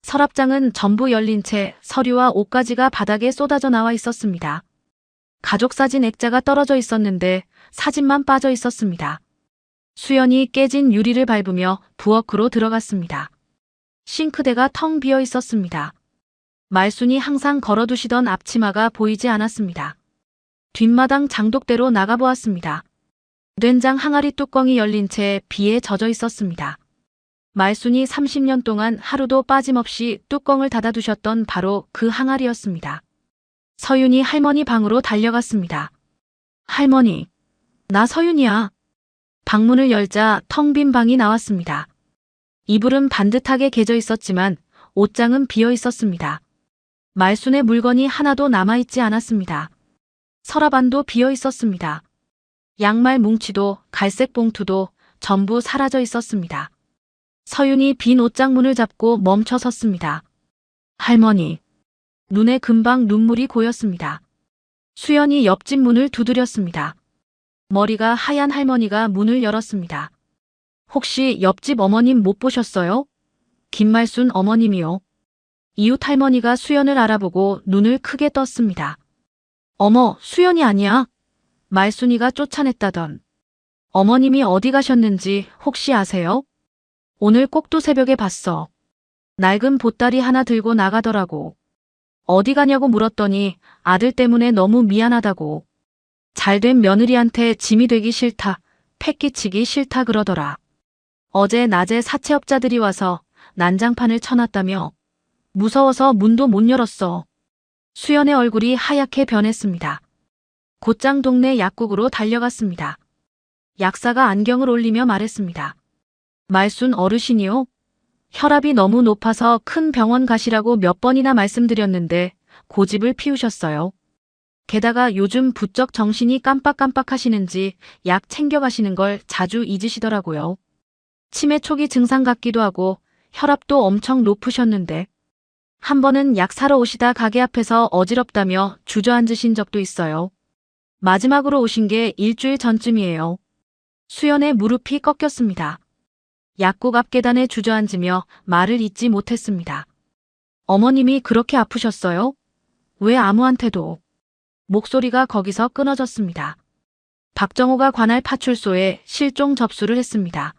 서랍장은 전부 열린 채 서류와 옷가지가 바닥에 쏟아져 나와 있었습니다. 가족사진 액자가 떨어져 있었는데 사진만 빠져 있었습니다. 수연이 깨진 유리를 밟으며 부엌으로 들어갔습니다. 싱크대가 텅 비어 있었습니다. 말순이 항상 걸어두시던 앞치마가 보이지 않았습니다. 뒷마당 장독대로 나가보았습니다. 된장 항아리 뚜껑이 열린 채 비에 젖어 있었습니다. 말순이 30년 동안 하루도 빠짐없이 뚜껑을 닫아두셨던 바로 그 항아리였습니다. 서윤이 할머니 방으로 달려갔습니다. 할머니, 나 서윤이야. 방문을 열자 텅 빈 방이 나왔습니다. 이불은 반듯하게 개져 있었지만 옷장은 비어 있었습니다. 말순의 물건이 하나도 남아있지 않았습니다. 서랍 안도 비어 있었습니다. 양말 뭉치도 갈색 봉투도 전부 사라져 있었습니다. 서윤이 빈 옷장 문을 잡고 멈춰 섰습니다. 할머니. 눈에 금방 눈물이 고였습니다. 수연이 옆집 문을 두드렸습니다. 머리가 하얀 할머니가 문을 열었습니다. 혹시 옆집 어머님 못 보셨어요? 김말순 어머님이요. 이웃 할머니가 수연을 알아보고 눈을 크게 떴습니다. 어머, 수연이 아니야. 말순이가 쫓아냈다던. 어머님이 어디 가셨는지 혹시 아세요? 오늘 꼭두 새벽에 봤어. 낡은 보따리 하나 들고 나가더라고. 어디 가냐고 물었더니 아들 때문에 너무 미안하다고. 잘된 며느리한테 짐이 되기 싫다, 패 끼치기 싫다 그러더라. 어제 낮에 사채업자들이 와서 난장판을 쳐놨다며 무서워서 문도 못 열었어. 수연의 얼굴이 하얗게 변했습니다. 곧장 동네 약국으로 달려갔습니다. 약사가 안경을 올리며 말했습니다. 말순 어르신이요? 혈압이 너무 높아서 큰 병원 가시라고 몇 번이나 말씀드렸는데 고집을 피우셨어요. 게다가 요즘 부쩍 정신이 깜빡깜빡 하시는지 약 챙겨가시는 걸 자주 잊으시더라고요. 치매 초기 증상 같기도 하고 혈압도 엄청 높으셨는데 한 번은 약 사러 오시다 가게 앞에서 어지럽다며 주저앉으신 적도 있어요. 마지막으로 오신 게 일주일 전쯤이에요. 수연의 무릎이 꺾였습니다. 약국 앞 계단에 주저앉으며 말을 잇지 못했습니다. 어머님이 그렇게 아프셨어요? 왜 아무한테도? 목소리가 거기서 끊어졌습니다. 박정호가 관할 파출소에 실종 접수를 했습니다.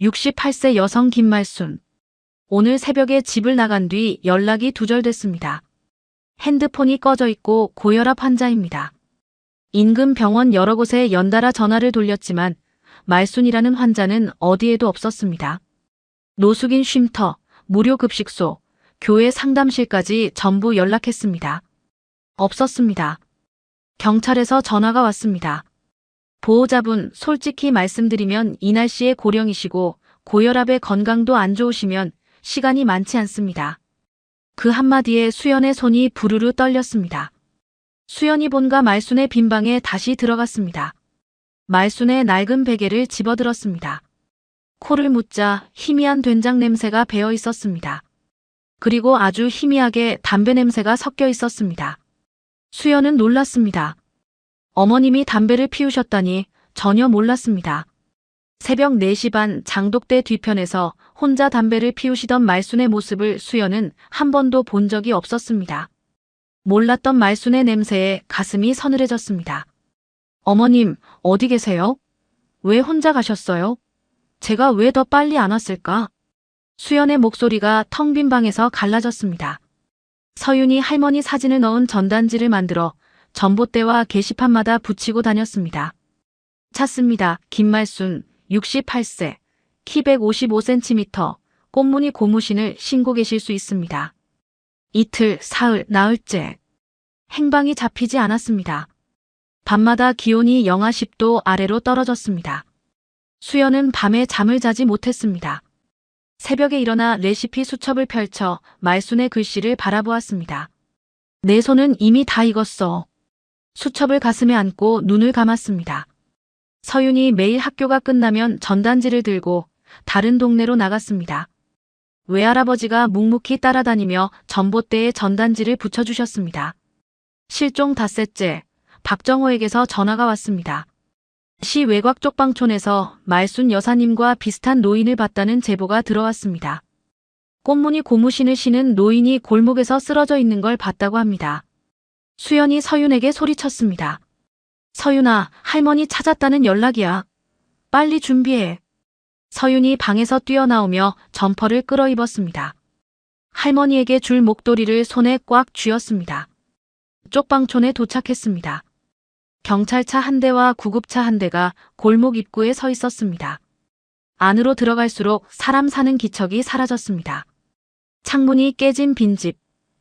68세 여성 김말순. 오늘 새벽에 집을 나간 뒤 연락이 두절됐습니다. 핸드폰이 꺼져 있고 고혈압 환자입니다. 인근 병원 여러 곳에 연달아 전화를 돌렸지만 말순이라는 환자는 어디에도 없었습니다. 노숙인 쉼터, 무료 급식소, 교회 상담실까지 전부 연락했습니다. 없었습니다. 경찰에서 전화가 왔습니다. 보호자분, 솔직히 말씀드리면 이날 씨의 고령이시고 고혈압에 건강도 안 좋으시면 시간이 많지 않습니다. 그 한마디에 수연의 손이 부르르 떨렸습니다. 수연이 본가 말순의 빈방에 다시 들어갔습니다. 말순의 낡은 베개를 집어들었습니다. 코를 묻자 희미한 된장 냄새가 배어 있었습니다. 그리고 아주 희미하게 담배 냄새가 섞여 있었습니다. 수연은 놀랐습니다. 어머님이 담배를 피우셨다니 전혀 몰랐습니다. 새벽 4시 반 장독대 뒤편에서 혼자 담배를 피우시던 말순의 모습을 수연은 한 번도 본 적이 없었습니다. 몰랐던 말순의 냄새에 가슴이 서늘해졌습니다. 어머님, 어디 계세요? 왜 혼자 가셨어요? 제가 왜 더 빨리 안 왔을까? 수연의 목소리가 텅 빈 방에서 갈라졌습니다. 서윤이 할머니 사진을 넣은 전단지를 만들어 전봇대와 게시판마다 붙이고 다녔습니다. 찾습니다. 김말순, 68세, 키 155cm, 꽃무늬 고무신을 신고 계실 수 있습니다. 이틀, 사흘, 나흘째. 행방이 잡히지 않았습니다. 밤마다 기온이 영하 10도 아래로 떨어졌습니다. 수연은 밤에 잠을 자지 못했습니다. 새벽에 일어나 레시피 수첩을 펼쳐 말순의 글씨를 바라보았습니다. 내 손은 이미 다 익었어. 수첩을 가슴에 안고 눈을 감았습니다. 서윤이 매일 학교가 끝나면 전단지를 들고 다른 동네로 나갔습니다. 외할아버지가 묵묵히 따라다니며 전봇대에 전단지를 붙여주셨습니다. 실종 닷새째, 박정호에게서 전화가 왔습니다. 시 외곽 쪽방촌에서 말순 여사님과 비슷한 노인을 봤다는 제보가 들어왔습니다. 꽃무늬 고무신을 신은 노인이 골목에서 쓰러져 있는 걸 봤다고 합니다. 수연이 서윤에게 소리쳤습니다. 서윤아, 할머니 찾았다는 연락이야. 빨리 준비해. 서윤이 방에서 뛰어나오며 점퍼를 끌어입었습니다. 할머니에게 줄 목도리를 손에 꽉 쥐었습니다. 쪽방촌에 도착했습니다. 경찰차 한 대와 구급차 한 대가 골목 입구에 서 있었습니다. 안으로 들어갈수록 사람 사는 기척이 사라졌습니다. 창문이 깨진 빈집,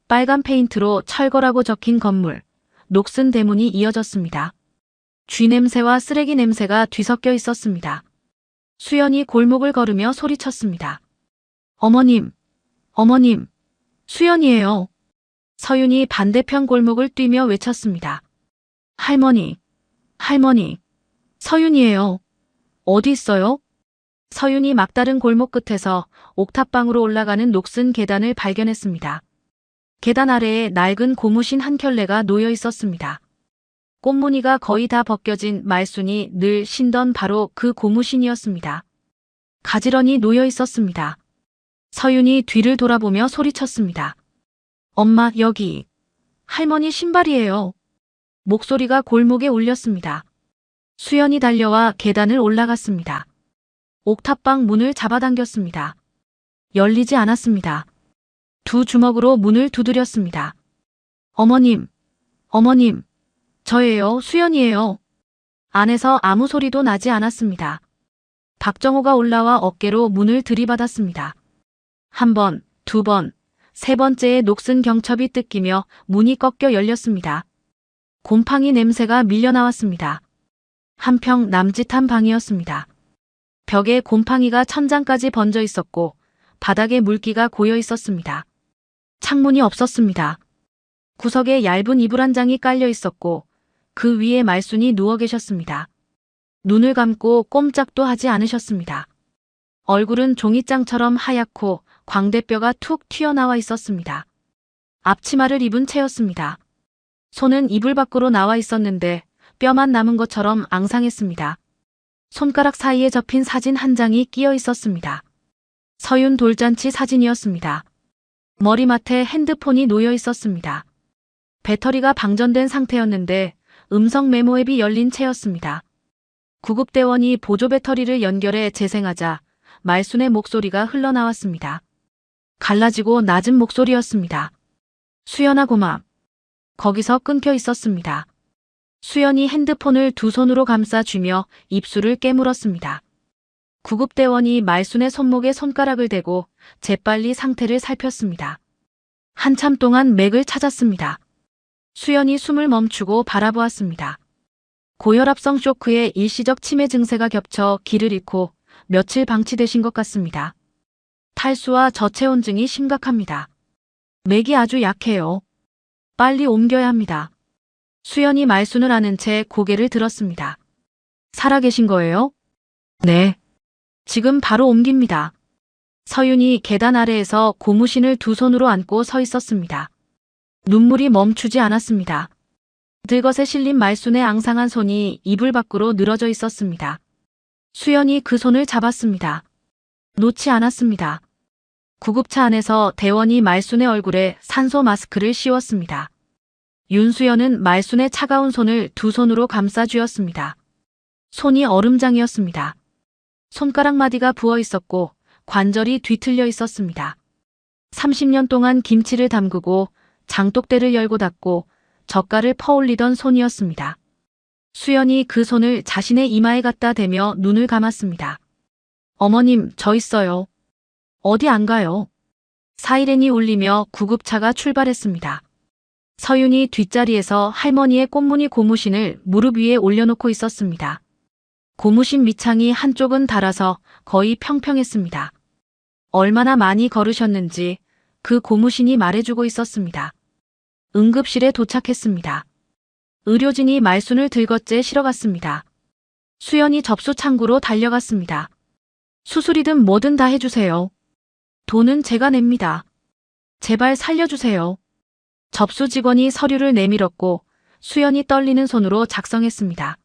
빨간 페인트로 철거라고 적힌 건물, 녹슨 대문이 이어졌습니다. 쥐 냄새와 쓰레기 냄새가 뒤섞여 있었습니다. 수연이 골목을 걸으며 소리쳤습니다. 어머님, 어머님, 수연이에요. 서윤이 반대편 골목을 뛰며 외쳤습니다. 할머니, 할머니, 서윤이에요. 어디 있어요? 서윤이 막다른 골목 끝에서 옥탑방으로 올라가는 녹슨 계단을 발견했습니다. 계단 아래에 낡은 고무신 한 켤레가 놓여 있었습니다. 꽃무늬가 거의 다 벗겨진 말순이 늘 신던 바로 그 고무신이었습니다. 가지런히 놓여 있었습니다. 서윤이 뒤를 돌아보며 소리쳤습니다. 엄마, 여기. 할머니 신발이에요. 목소리가 골목에 울렸습니다. 수연이 달려와 계단을 올라갔습니다. 옥탑방 문을 잡아당겼습니다. 열리지 않았습니다. 두 주먹으로 문을 두드렸습니다. 어머님, 어머님, 저예요, 수연이에요. 안에서 아무 소리도 나지 않았습니다. 박정호가 올라와 어깨로 문을 들이받았습니다. 한 번, 두 번, 세 번째에 녹슨 경첩이 뜯기며 문이 꺾여 열렸습니다. 곰팡이 냄새가 밀려나왔습니다. 한평 남짓한 방이었습니다. 벽에 곰팡이가 천장까지 번져 있었고 바닥에 물기가 고여 있었습니다. 창문이 없었습니다. 구석에 얇은 이불 한 장이 깔려 있었고 그 위에 말순이 누워 계셨습니다. 눈을 감고 꼼짝도 하지 않으셨습니다. 얼굴은 종이장처럼 하얗고 광대뼈가 툭 튀어나와 있었습니다. 앞치마를 입은 채였습니다. 손은 이불 밖으로 나와 있었는데 뼈만 남은 것처럼 앙상했습니다. 손가락 사이에 접힌 사진 한 장이 끼어 있었습니다. 서윤 돌잔치 사진이었습니다. 머리맡에 핸드폰이 놓여 있었습니다. 배터리가 방전된 상태였는데 음성 메모 앱이 열린 채였습니다. 구급대원이 보조 배터리를 연결해 재생하자 말순의 목소리가 흘러나왔습니다. 갈라지고 낮은 목소리였습니다. 수연아 고마. 거기서 끊겨 있었습니다. 수연이 핸드폰을 두 손으로 감싸쥐며 입술을 깨물었습니다. 구급대원이 말순의 손목에 손가락을 대고 재빨리 상태를 살폈습니다. 한참 동안 맥을 찾았습니다. 수연이 숨을 멈추고 바라보았습니다. 고혈압성 쇼크에 일시적 치매 증세가 겹쳐 기를 잃고 며칠 방치되신 것 같습니다. 탈수와 저체온증이 심각합니다. 맥이 아주 약해요. 빨리 옮겨야 합니다. 수연이 말순을 아는 채 고개를 들었습니다. 살아계신 거예요? 네. 지금 바로 옮깁니다. 서윤이 계단 아래에서 고무신을 두 손으로 안고 서 있었습니다. 눈물이 멈추지 않았습니다. 들것에 실린 말순의 앙상한 손이 이불 밖으로 늘어져 있었습니다. 수연이 그 손을 잡았습니다. 놓지 않았습니다. 구급차 안에서 대원이 말순의 얼굴에 산소 마스크를 씌웠습니다. 윤수연은 말순의 차가운 손을 두 손으로 감싸 쥐었습니다. 손이 얼음장이었습니다. 손가락 마디가 부어 있었고 관절이 뒤틀려 있었습니다. 30년 동안 김치를 담그고 장독대를 열고 닫고 젓갈을 퍼올리던 손이었습니다. 수연이 그 손을 자신의 이마에 갖다 대며 눈을 감았습니다. 어머님, 저 있어요. 어디 안 가요? 사이렌이 울리며 구급차가 출발했습니다. 서윤이 뒷자리에서 할머니의 꽃무늬 고무신을 무릎 위에 올려놓고 있었습니다. 고무신 밑창이 한쪽은 닳아서 거의 평평했습니다. 얼마나 많이 걸으셨는지 그 고무신이 말해주고 있었습니다. 응급실에 도착했습니다. 의료진이 말순을 들것째 실어갔습니다. 수연이 접수 창구로 달려갔습니다. 수술이든 뭐든 다 해주세요. 돈은 제가 냅니다. 제발 살려주세요. 접수 직원이 서류를 내밀었고 수연이 떨리는 손으로 작성했습니다.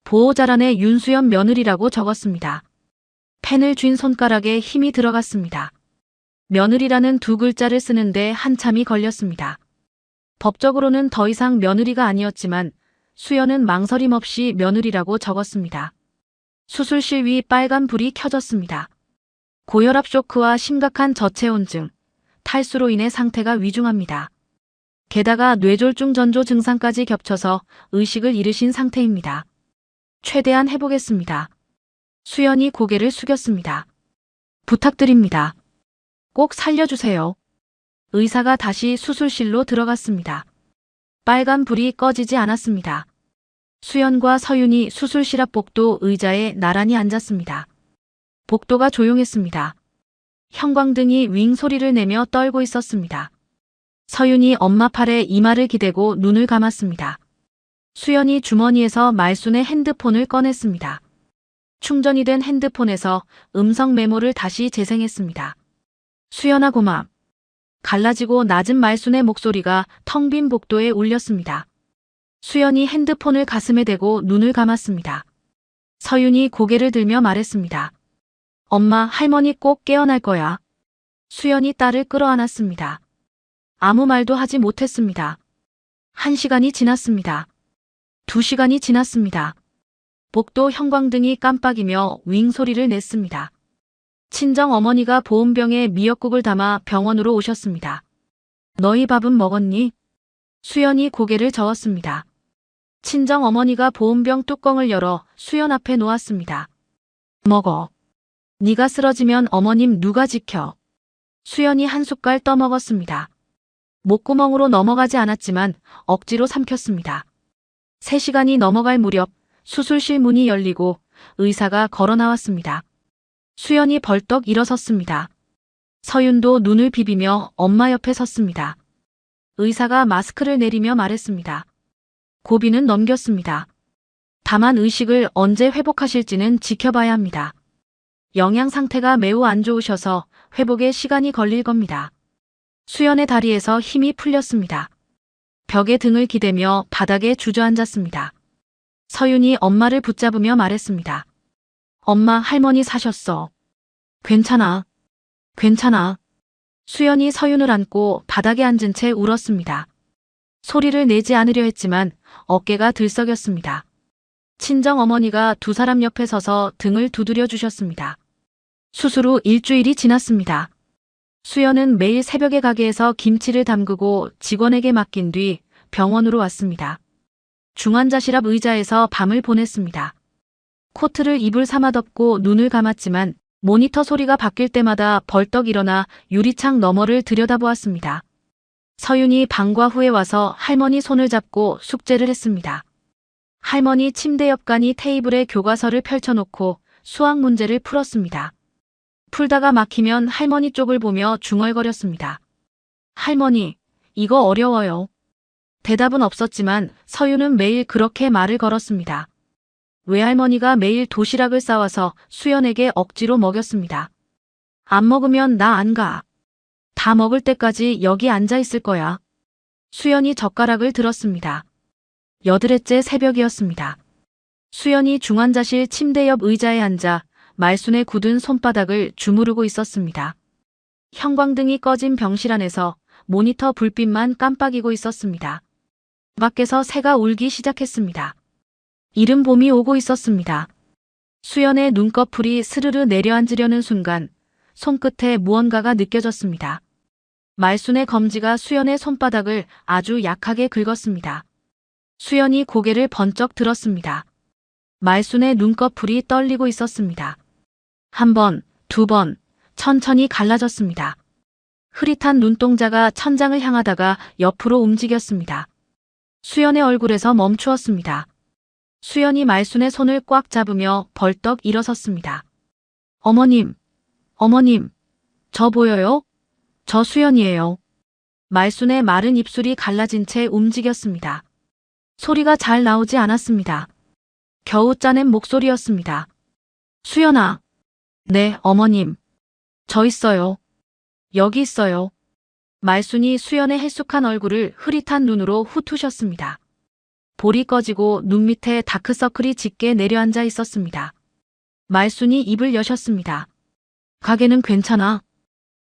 보호자란에 윤수연 며느리라고 적었습니다. 펜을 쥔 손가락에 힘이 들어갔습니다. 며느리라는 두 글자를 쓰는데 한참이 걸렸습니다. 법적으로는 더 이상 며느리가 아니었지만 수연은 망설임 없이 며느리라고 적었습니다. 수술실 위 빨간 불이 켜졌습니다. 고혈압 쇼크와 심각한 저체온증, 탈수로 인해 상태가 위중합니다. 게다가 뇌졸중 전조 증상까지 겹쳐서 의식을 잃으신 상태입니다. 최대한 해보겠습니다. 수연이 고개를 숙였습니다. 부탁드립니다. 꼭 살려주세요. 의사가 다시 수술실로 들어갔습니다. 빨간 불이 꺼지지 않았습니다. 수연과 서윤이 수술실 앞 복도 의자에 나란히 앉았습니다. 복도가 조용했습니다. 형광등이 윙 소리를 내며 떨고 있었습니다. 서윤이 엄마 팔에 이마를 기대고 눈을 감았습니다. 수연이 주머니에서 말순의 핸드폰을 꺼냈습니다. 충전이 된 핸드폰에서 음성 메모를 다시 재생했습니다. 수연아 고마. 갈라지고 낮은 말순의 목소리가 텅 빈 복도에 울렸습니다. 수연이 핸드폰을 가슴에 대고 눈을 감았습니다. 서윤이 고개를 들며 말했습니다. 엄마, 할머니 꼭 깨어날 거야. 수연이 딸을 끌어안았습니다. 아무 말도 하지 못했습니다. 1시간이 지났습니다. 2시간이 지났습니다. 복도 형광등이 깜빡이며 윙 소리를 냈습니다. 친정 어머니가 보온병에 미역국을 담아 병원으로 오셨습니다. 너희 밥은 먹었니? 수연이 고개를 저었습니다. 친정 어머니가 보온병 뚜껑을 열어 수연 앞에 놓았습니다. 먹어. 네가 쓰러지면 어머님 누가 지켜? 수연이 한 숟갈 떠먹었습니다. 목구멍으로 넘어가지 않았지만 억지로 삼켰습니다. 3시간이 넘어갈 무렵 수술실 문이 열리고 의사가 걸어 나왔습니다. 수연이 벌떡 일어섰습니다. 서윤도 눈을 비비며 엄마 옆에 섰습니다. 의사가 마스크를 내리며 말했습니다. 고비는 넘겼습니다. 다만 의식을 언제 회복하실지는 지켜봐야 합니다. 영양 상태가 매우 안 좋으셔서 회복에 시간이 걸릴 겁니다. 수연의 다리에서 힘이 풀렸습니다. 벽에 등을 기대며 바닥에 주저앉았습니다. 서윤이 엄마를 붙잡으며 말했습니다. 엄마, 할머니 사셨어. 괜찮아. 괜찮아. 수연이 서윤을 안고 바닥에 앉은 채 울었습니다. 소리를 내지 않으려 했지만 어깨가 들썩였습니다. 친정 어머니가 두 사람 옆에 서서 등을 두드려 주셨습니다. 수술 후 일주일이 지났습니다. 수연은 매일 새벽에 가게에서 김치를 담그고 직원에게 맡긴 뒤 병원으로 왔습니다. 중환자실 앞 의자에서 밤을 보냈습니다. 코트를 이불 삼아 덮고 눈을 감았지만 모니터 소리가 바뀔 때마다 벌떡 일어나 유리창 너머를 들여다보았습니다. 서윤이 방과 후에 와서 할머니 손을 잡고 숙제를 했습니다. 할머니 침대 옆간이 테이블에 교과서를 펼쳐놓고 수학 문제를 풀었습니다. 풀다가 막히면 할머니 쪽을 보며 중얼거렸습니다. 할머니, 이거 어려워요. 대답은 없었지만 서윤은 매일 그렇게 말을 걸었습니다. 외할머니가 매일 도시락을 싸와서 수연에게 억지로 먹였습니다. 안 먹으면 나 안 가. 다 먹을 때까지 여기 앉아 있을 거야. 수연이 젓가락을 들었습니다. 8회째 새벽이었습니다. 수연이 중환자실 침대 옆 의자에 앉아 말순의 굳은 손바닥을 주무르고 있었습니다. 형광등이 꺼진 병실 안에서 모니터 불빛만 깜빡이고 있었습니다. 밖에서 새가 울기 시작했습니다. 이른 봄이 오고 있었습니다. 수연의 눈꺼풀이 스르르 내려앉으려는 순간 손끝에 무언가가 느껴졌습니다. 말순의 검지가 수연의 손바닥을 아주 약하게 긁었습니다. 수연이 고개를 번쩍 들었습니다. 말순의 눈꺼풀이 떨리고 있었습니다. 한 번, 두 번, 천천히 갈라졌습니다. 흐릿한 눈동자가 천장을 향하다가 옆으로 움직였습니다. 수연의 얼굴에서 멈추었습니다. 수연이 말순의 손을 꽉 잡으며 벌떡 일어섰습니다. 어머님, 어머님, 저 보여요? 저 수연이에요. 말순의 마른 입술이 갈라진 채 움직였습니다. 소리가 잘 나오지 않았습니다. 겨우 짜낸 목소리였습니다. 수연아. 네, 어머님. 저 있어요. 여기 있어요. 말순이 수연의 헬쑥한 얼굴을 흐릿한 눈으로 훑으셨습니다. 볼이 꺼지고 눈 밑에 다크서클이 짙게 내려앉아 있었습니다. 말순이 입을 여셨습니다. 가게는 괜찮아.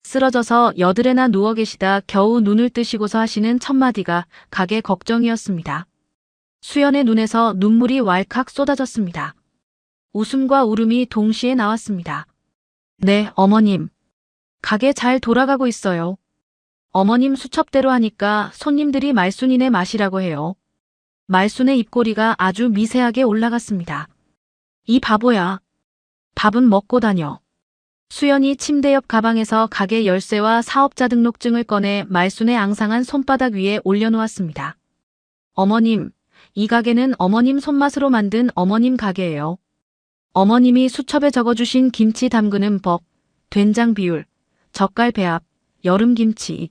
쓰러져서 여드레나 누워 계시다 겨우 눈을 뜨시고서 하시는 첫마디가 가게 걱정이었습니다. 수연의 눈에서 눈물이 왈칵 쏟아졌습니다. 웃음과 울음이 동시에 나왔습니다. 네, 어머님. 가게 잘 돌아가고 있어요. 어머님 수첩대로 하니까 손님들이 말순이네 맛이라고 해요. 말순의 입꼬리가 아주 미세하게 올라갔습니다. 이 바보야. 밥은 먹고 다녀. 수연이 침대 옆 가방에서 가게 열쇠와 사업자 등록증을 꺼내 말순의 앙상한 손바닥 위에 올려놓았습니다. 어머님, 이 가게는 어머님 손맛으로 만든 어머님 가게예요. 어머님이 수첩에 적어주신 김치 담그는 법, 된장 비율, 젓갈 배합, 여름김치,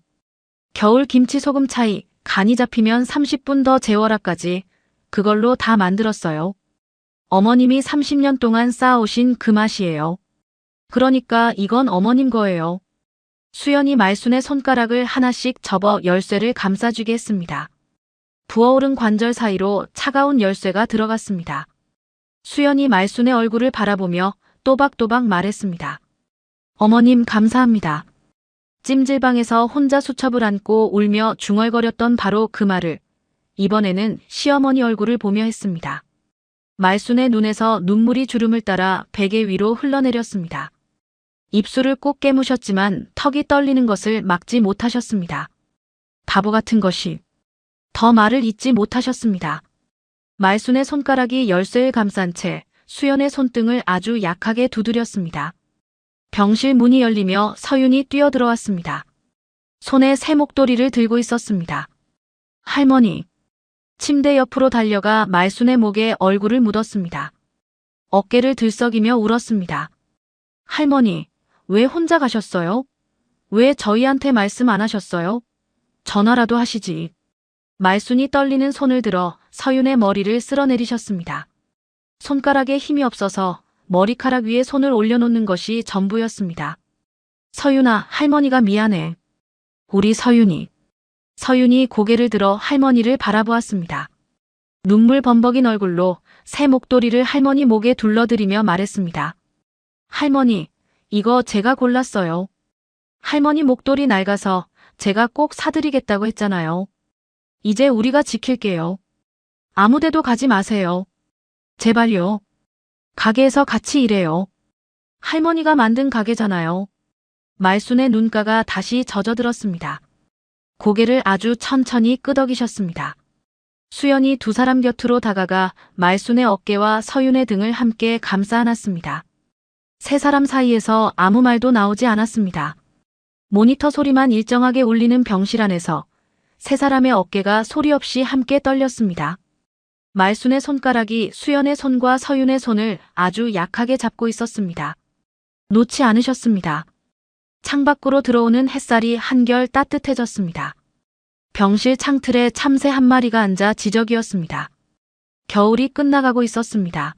겨울 김치 소금 차이, 간이 잡히면 30분 더 재워라까지 그걸로 다 만들었어요. 어머님이 30년 동안 쌓아오신 그 맛이에요. 그러니까 이건 어머님 거예요. 수연이 말순의 손가락을 하나씩 접어 열쇠를 감싸주게 했습니다. 부어오른 관절 사이로 차가운 열쇠가 들어갔습니다. 수연이 말순의 얼굴을 바라보며 또박또박 말했습니다. 어머님 감사합니다. 찜질방에서 혼자 수첩을 안고 울며 중얼거렸던 바로 그 말을 이번에는 시어머니 얼굴을 보며 했습니다. 말순의 눈에서 눈물이 주름을 따라 베개 위로 흘러내렸습니다. 입술을 꼭 깨무셨지만 턱이 떨리는 것을 막지 못하셨습니다. 바보 같은 것이. 더 말을 잇지 못하셨습니다. 말순의 손가락이 열쇠를 감싼 채 수연의 손등을 아주 약하게 두드렸습니다. 병실 문이 열리며 서윤이 뛰어들어왔습니다. 손에 새 목도리를 들고 있었습니다. 할머니. 침대 옆으로 달려가 말순의 목에 얼굴을 묻었습니다. 어깨를 들썩이며 울었습니다. 할머니, 왜 혼자 가셨어요? 왜 저희한테 말씀 안 하셨어요? 전화라도 하시지. 말순이 떨리는 손을 들어 서윤의 머리를 쓸어내리셨습니다. 손가락에 힘이 없어서 머리카락 위에 손을 올려놓는 것이 전부였습니다. 서윤아, 할머니가 미안해. 우리 서윤이. 서윤이 고개를 들어 할머니를 바라보았습니다. 눈물 범벅인 얼굴로 새 목도리를 할머니 목에 둘러드리며 말했습니다. 할머니, 이거 제가 골랐어요. 할머니 목도리 낡아서 제가 꼭 사드리겠다고 했잖아요. 이제 우리가 지킬게요. 아무데도 가지 마세요. 제발요. 가게에서 같이 일해요. 할머니가 만든 가게잖아요. 말순의 눈가가 다시 젖어들었습니다. 고개를 아주 천천히 끄덕이셨습니다. 수연이 두 사람 곁으로 다가가 말순의 어깨와 서윤의 등을 함께 감싸 안았습니다. 세 사람 사이에서 아무 말도 나오지 않았습니다. 모니터 소리만 일정하게 울리는 병실 안에서 세 사람의 어깨가 소리 없이 함께 떨렸습니다. 말순의 손가락이 수연의 손과 서윤의 손을 아주 약하게 잡고 있었습니다. 놓지 않으셨습니다. 창밖으로 들어오는 햇살이 한결 따뜻해졌습니다. 병실 창틀에 참새 한 마리가 앉아 지저귀었습니다. 겨울이 끝나가고 있었습니다.